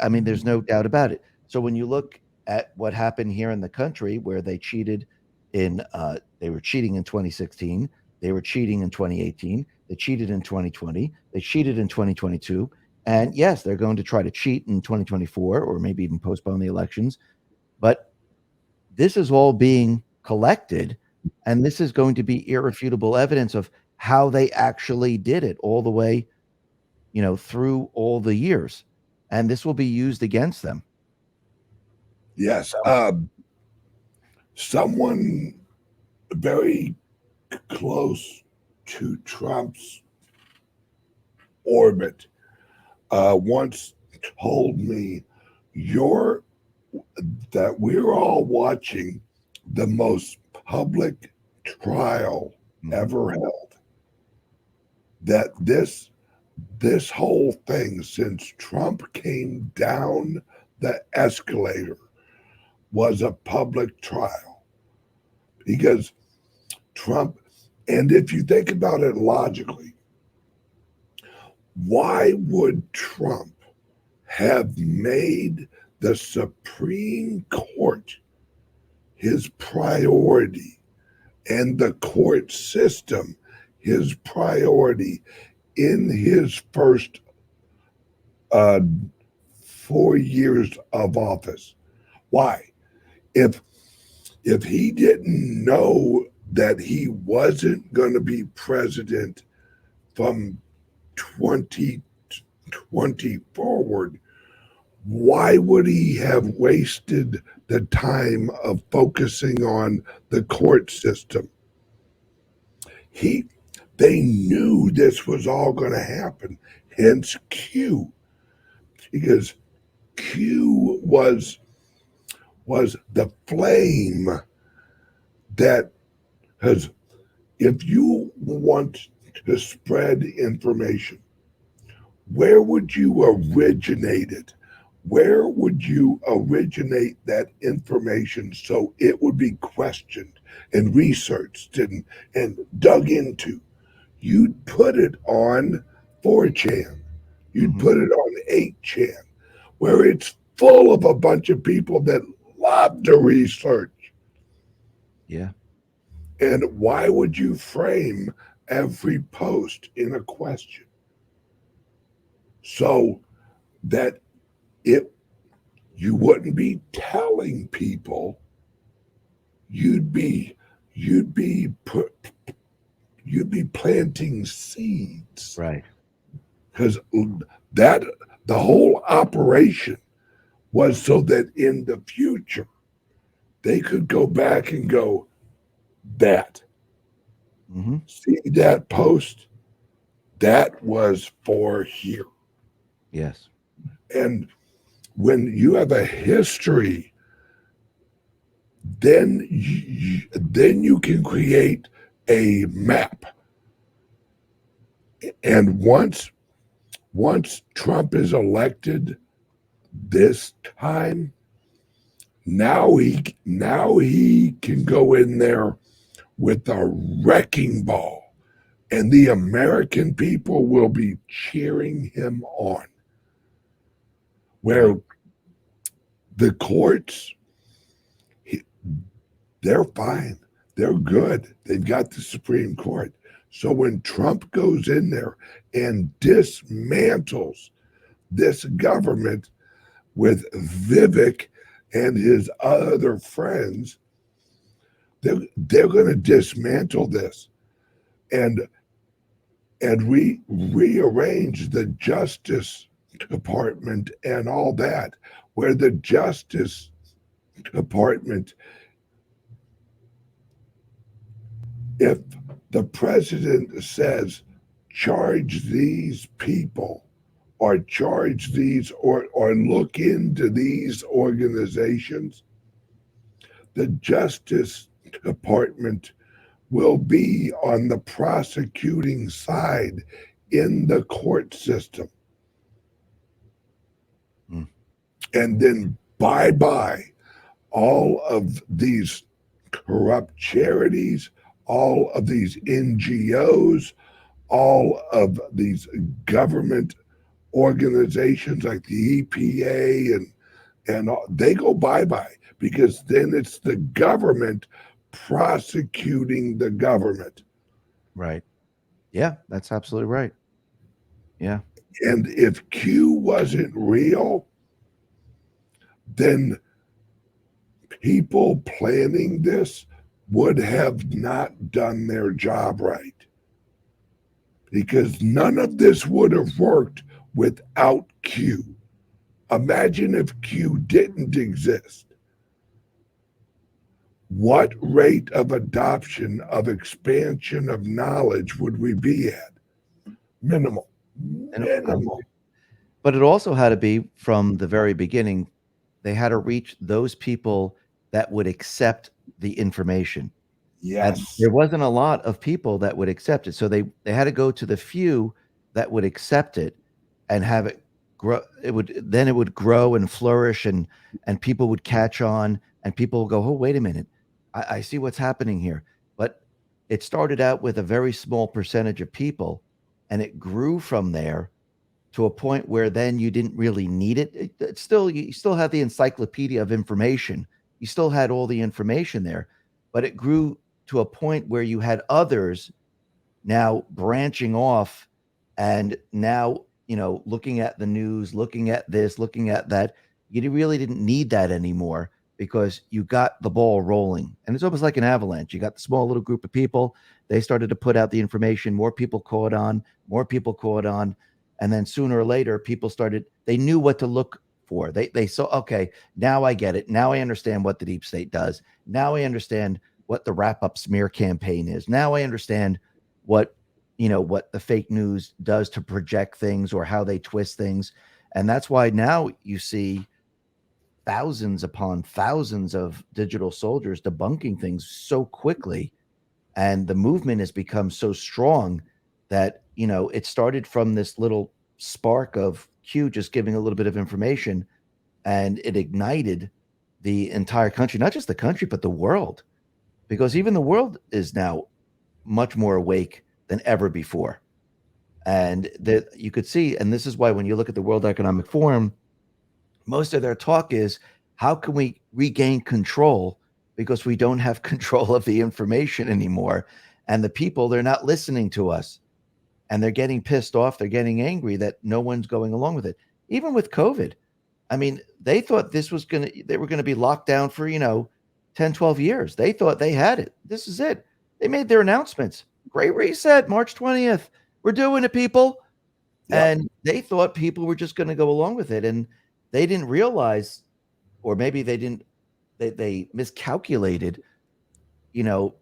I mean, there's no doubt about it. So when you look at what happened here in the country, where they were cheating in 2016, they were cheating in 2018, they cheated in 2020, they cheated in 2022, and yes, they're going to try to cheat in 2024 or maybe even postpone the elections. But this is all being collected, and this is going to be irrefutable evidence of how they actually did it all the way, through all the years, and this will be used against them. Yes. Someone very close to Trump's orbit once told me you're that we're all watching the most public trial ever held. That this whole thing since Trump came down the escalator was a public trial because Trump, and if you think about it logically, why would Trump have made the Supreme Court his priority and the court system his priority in his first 4 years of office? Why? If he didn't know that he wasn't going to be president from 2020 forward, why would he have wasted the time of focusing on the court system? They knew this was all going to happen, hence Q, because Q was the flame that has, if you want to spread information, where would you originate it? Where would you originate that information so it would be questioned and researched and dug into? You'd put it on 4chan. You'd put it on 8chan, where it's full of a bunch of people that love to research. Yeah. And why would you frame every post in a question? So that it you wouldn't be telling people, you'd be you'd be put you'd be planting seeds, Right. because that The whole operation was so that in the future they could go back and go, that, Mm-hmm. see that post? That was for here. Yes. And when you have a history, then you can create a map. And once Trump is elected this time, now he can go in there with a wrecking ball, and the American people will be cheering him on. Right. Where the courts, they're fine, they're good. They've got the Supreme Court. So when Trump goes in there and dismantles this government with Vivek and his other friends, they're going to dismantle this and rearrange the Justice Department and all that, where the Justice Department, if the president says charge these people or charge these or look into these organizations, the Justice Department will be on the prosecuting side in the court system. Mm. And then bye bye all of these corrupt charities, all of these NGOs, all of these government organizations like the EPA and they go bye bye, because then it's the government prosecuting the government. Right. Yeah, that's absolutely right. Yeah. And if Q wasn't real, then people planning this would have not done their job right, because none of this would have worked without Q. Imagine if Q didn't exist. What rate of adoption, of expansion of knowledge would we be at? Minimal. And Minimal. but it also had to be from the very beginning. They had to reach those people that would accept the information. And Yes. there wasn't a lot of people that would accept it. So they had to go to the few that would accept it and have it grow. It would grow and flourish, and people would catch on, and people would go, oh, wait a minute. I see what's happening here. But it started out with a very small percentage of people, and it grew from there to a point where then you didn't really need it. It's still, you still had the encyclopedia of information. You still had all the information there, but it grew to a point where you had others now branching off, and now, looking at the news, looking at this, looking at that. You really didn't need that anymore, because you got the ball rolling, and it's almost like an avalanche. You got the small little group of people, they started to put out the information, more people caught on, more people caught on, and then sooner or later people started, they knew what to look for. They saw, okay, now I get it, now I understand what the deep state does, now I understand what the wrap up smear campaign is, now I understand what, what the fake news does to project things, or how they twist things. And that's why now you see thousands upon thousands of digital soldiers debunking things so quickly, and the movement has become so strong that, it started from this little spark of Q just giving a little bit of information, and it ignited the entire country, not just the country but the world, because even the world is now much more awake than ever before. And that you could see, and this is why when you look at the World Economic Forum, most of their talk is, how can we regain control, because we don't have control of the information anymore, and the people, they're not listening to us, and they're getting pissed off, they're getting angry that no one's going along with it. Even with COVID, I mean, they thought they were going to be locked down for 10, 12 years. They thought they had it, this is it. They made their announcements, great reset, March 20th, we're doing it, people. Yep. And they thought people were just going to go along with it. And they didn't realize, or maybe they didn't, they miscalculated,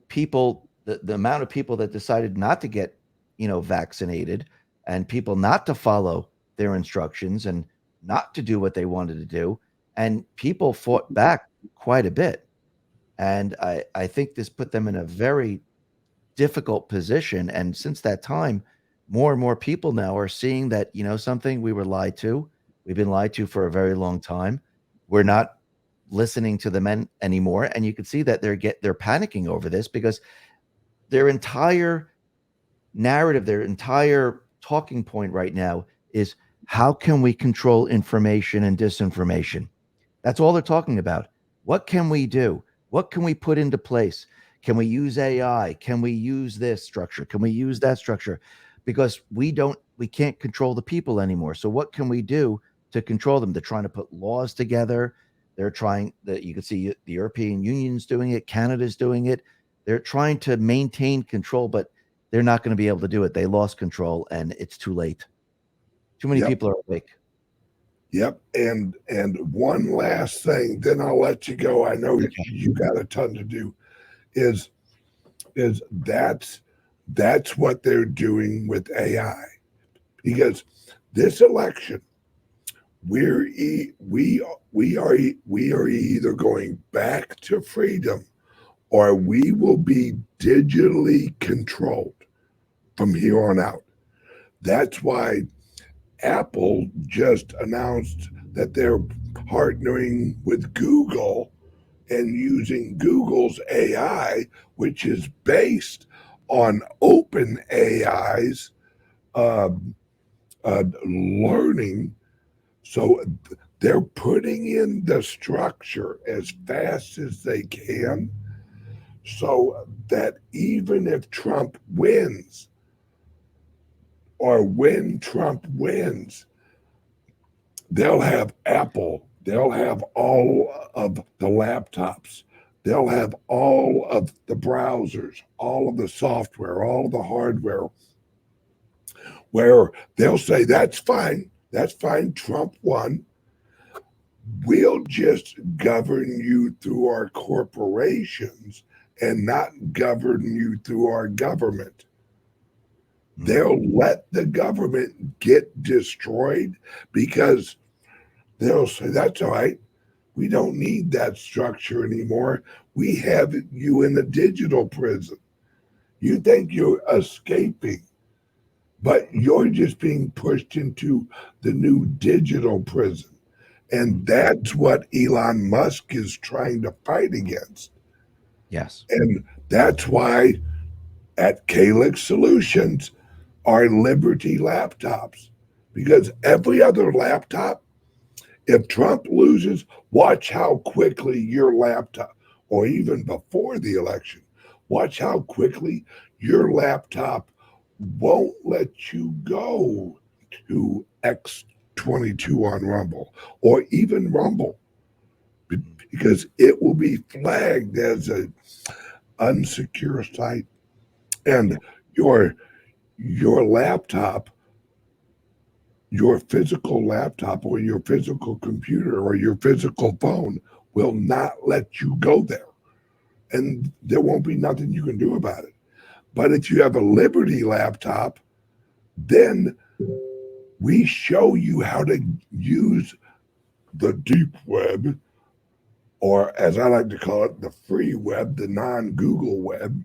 people, the amount of people that decided not to get, vaccinated, and people not to follow their instructions and not to do what they wanted to do. And people fought back quite a bit. And I think this put them in a very difficult position. And since that time, more and more people now are seeing that, something, we were lied to. We've been lied to for a very long time. We're not listening to the men anymore. And you can see that they're panicking over this because their entire narrative, their entire talking point right now is, how can we control information and disinformation? That's all they're talking about. What can we do? What can we put into place? Can we use AI? Can we use this structure? Can we use that structure? Because we can't control the people anymore. So what can we do to control them? They're trying to put laws together. They're trying that, you can see the European Union's doing it, Canada's doing it. They're trying to maintain control, but they're not going to be able to do it. They lost control and it's too late. Too many Yep. people are awake. Yep. And one last thing, then I'll let you go. I know Okay. you got a ton to do. Is is that's what they're doing with AI, because this election, we are either going back to freedom, or we will be digitally controlled from here on out. That's why Apple just announced that they're partnering with Google and using Google's AI, which is based on Open AI's uh, learning. So they're putting in the structure as fast as they can, so that even if Trump wins, or when Trump wins, they'll have Apple, they'll have all of the laptops, they'll have all of the browsers, all of the software, all of the hardware, where they'll say, that's fine, Trump won. We'll just govern you through our corporations and not govern you through our government. They'll let the government get destroyed, because they'll say, that's all right. We don't need that structure anymore. We have you in the digital prison. You think you're escaping, but you're just being pushed into the new digital prison. And that's what Elon Musk is trying to fight against. Yes. And that's why at CALIX Solutions, our Liberty laptops, because every other laptop, if Trump loses, watch how quickly your laptop, or even before the election, watch how quickly your laptop won't let you go to X22 on Rumble, or even Rumble, because it will be flagged as an unsecure site. Yeah. And your laptop, your physical laptop, or your physical computer, or your physical phone will not let you go there. And there won't be nothing you can do about it. But if you have a Liberty laptop, then we show you how to use the deep web, or as I like to call it, the free web, the non Google web,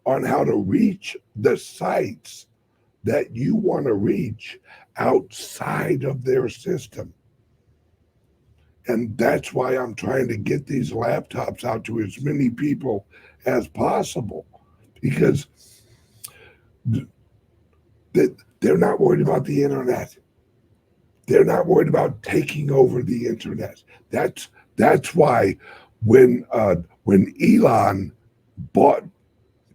on how to reach the sites that you want to reach outside of their system. And that's why I'm trying to get these laptops out to as many people as possible, because they're not worried about the internet. They're not worried about taking over the internet. That's why when Elon bought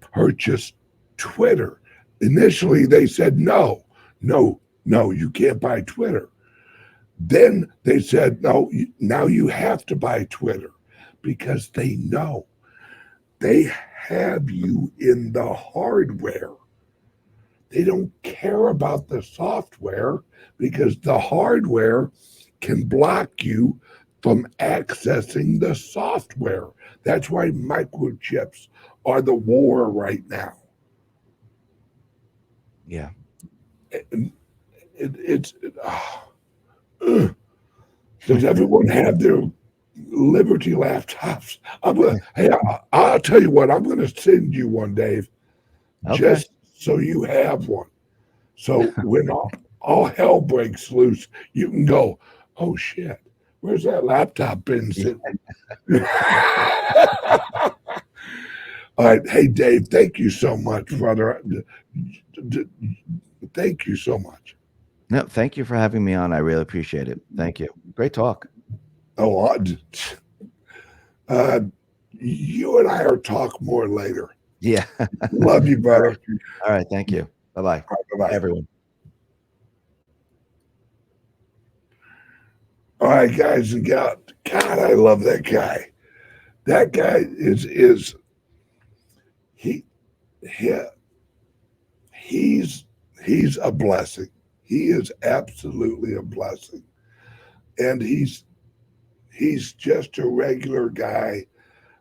purchased Twitter, initially they said no, you can't buy Twitter. Then they said, no, now you have to buy Twitter, because they know they have you in the hardware. They don't care about the software because the hardware can block you from accessing the software. That's why microchips are the war right now. Yeah. And it's does everyone have their Liberty laptops? Hey, I'll tell you what. I'm gonna send you one, Dave, Okay. just so you have one. So when all hell breaks loose, you can go, oh shit, where's that laptop been Yeah. sitting? All right. Hey, Dave, thank you so much, brother. Thank you so much. No, thank you for having me on. I really appreciate it. Thank you. Great talk. Oh, uh, you and I are talk more later. Yeah. Love you, All right. brother. All right. Thank you. Bye-bye. Bye Bye, bye. everyone. All right, guys and gals. God, I love that guy. That guy is he, he he's he's a blessing. He is absolutely a blessing, and he's just a regular guy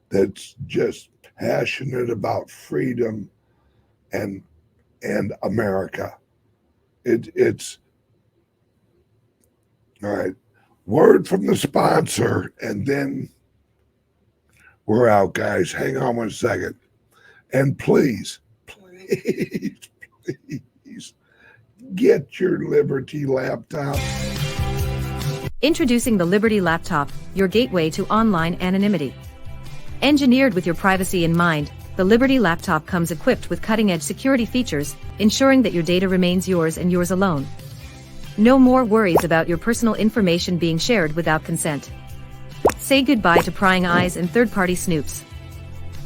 that's just passionate about freedom and America. It's all right. Word from the sponsor, and then we're out, guys. Hang on 1 second, and please, please get your Liberty laptop. Introducing the Liberty Laptop, your gateway to online anonymity. Engineered with your privacy in mind, the Liberty Laptop comes equipped with cutting-edge security features, ensuring that your data remains yours and yours alone. No more worries about your personal information being shared without consent. Say goodbye to prying eyes and third-party snoops.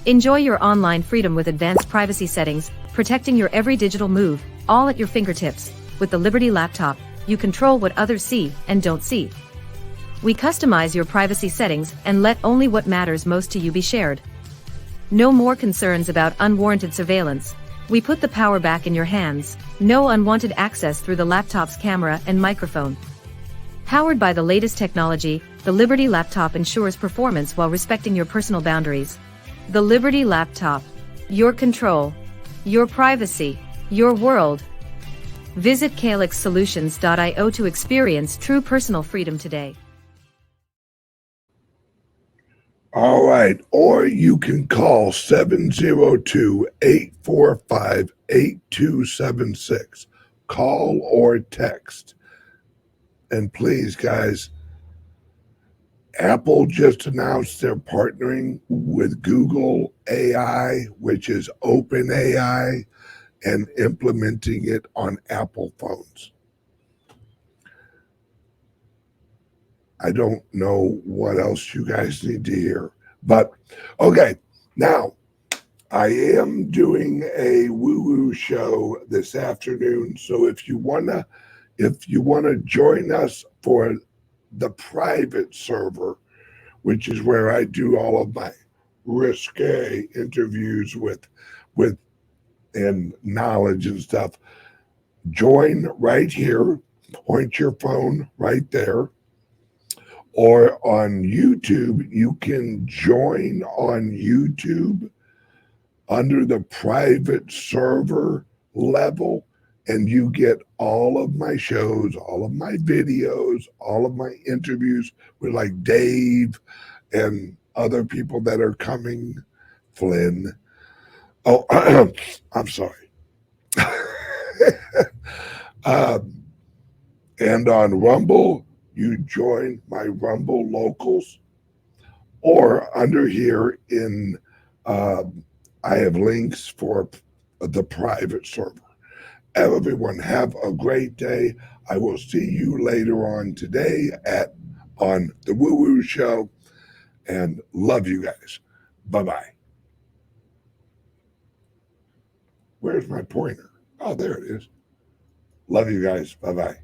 Enjoy your online freedom with advanced privacy settings, protecting your every digital move, all at your fingertips. With the Liberty Laptop, you control what others see and don't see. We customize your privacy settings and let only what matters most to you be shared. No more concerns about unwarranted surveillance. We put the power back in your hands. No unwanted access through the laptop's camera and microphone. Powered by the latest technology, the Liberty Laptop ensures performance while respecting your personal boundaries. The Liberty Laptop. Your control. Your privacy. Your world. Visit calixsolutions.io to experience true personal freedom today. All right. Or you can call 702-845-8276. Call or text. And please, guys, Apple just announced they're partnering with Google AI, which is Open AI, and implementing it on Apple phones. I don't know what else you guys need to hear. But okay, now I am doing a woo-woo show this afternoon. So if you wanna join us for the private server, which is where I do all of my risque interviews with and knowledge and stuff, join right here. Point your phone right there. Or on YouTube, you can join on YouTube under the private server level, and you get all of my shows, all of my videos, all of my interviews with like Dave and other people that are coming, Flynn. Oh, I'm sorry. um, and on Rumble, you join my Rumble locals, or under here in, I have links for the private server. Everyone have a great day. I will see you later on today on the Woo Woo Show, and love you guys. Bye bye. Where's my pointer? Oh, there it is. Love you guys. Bye bye.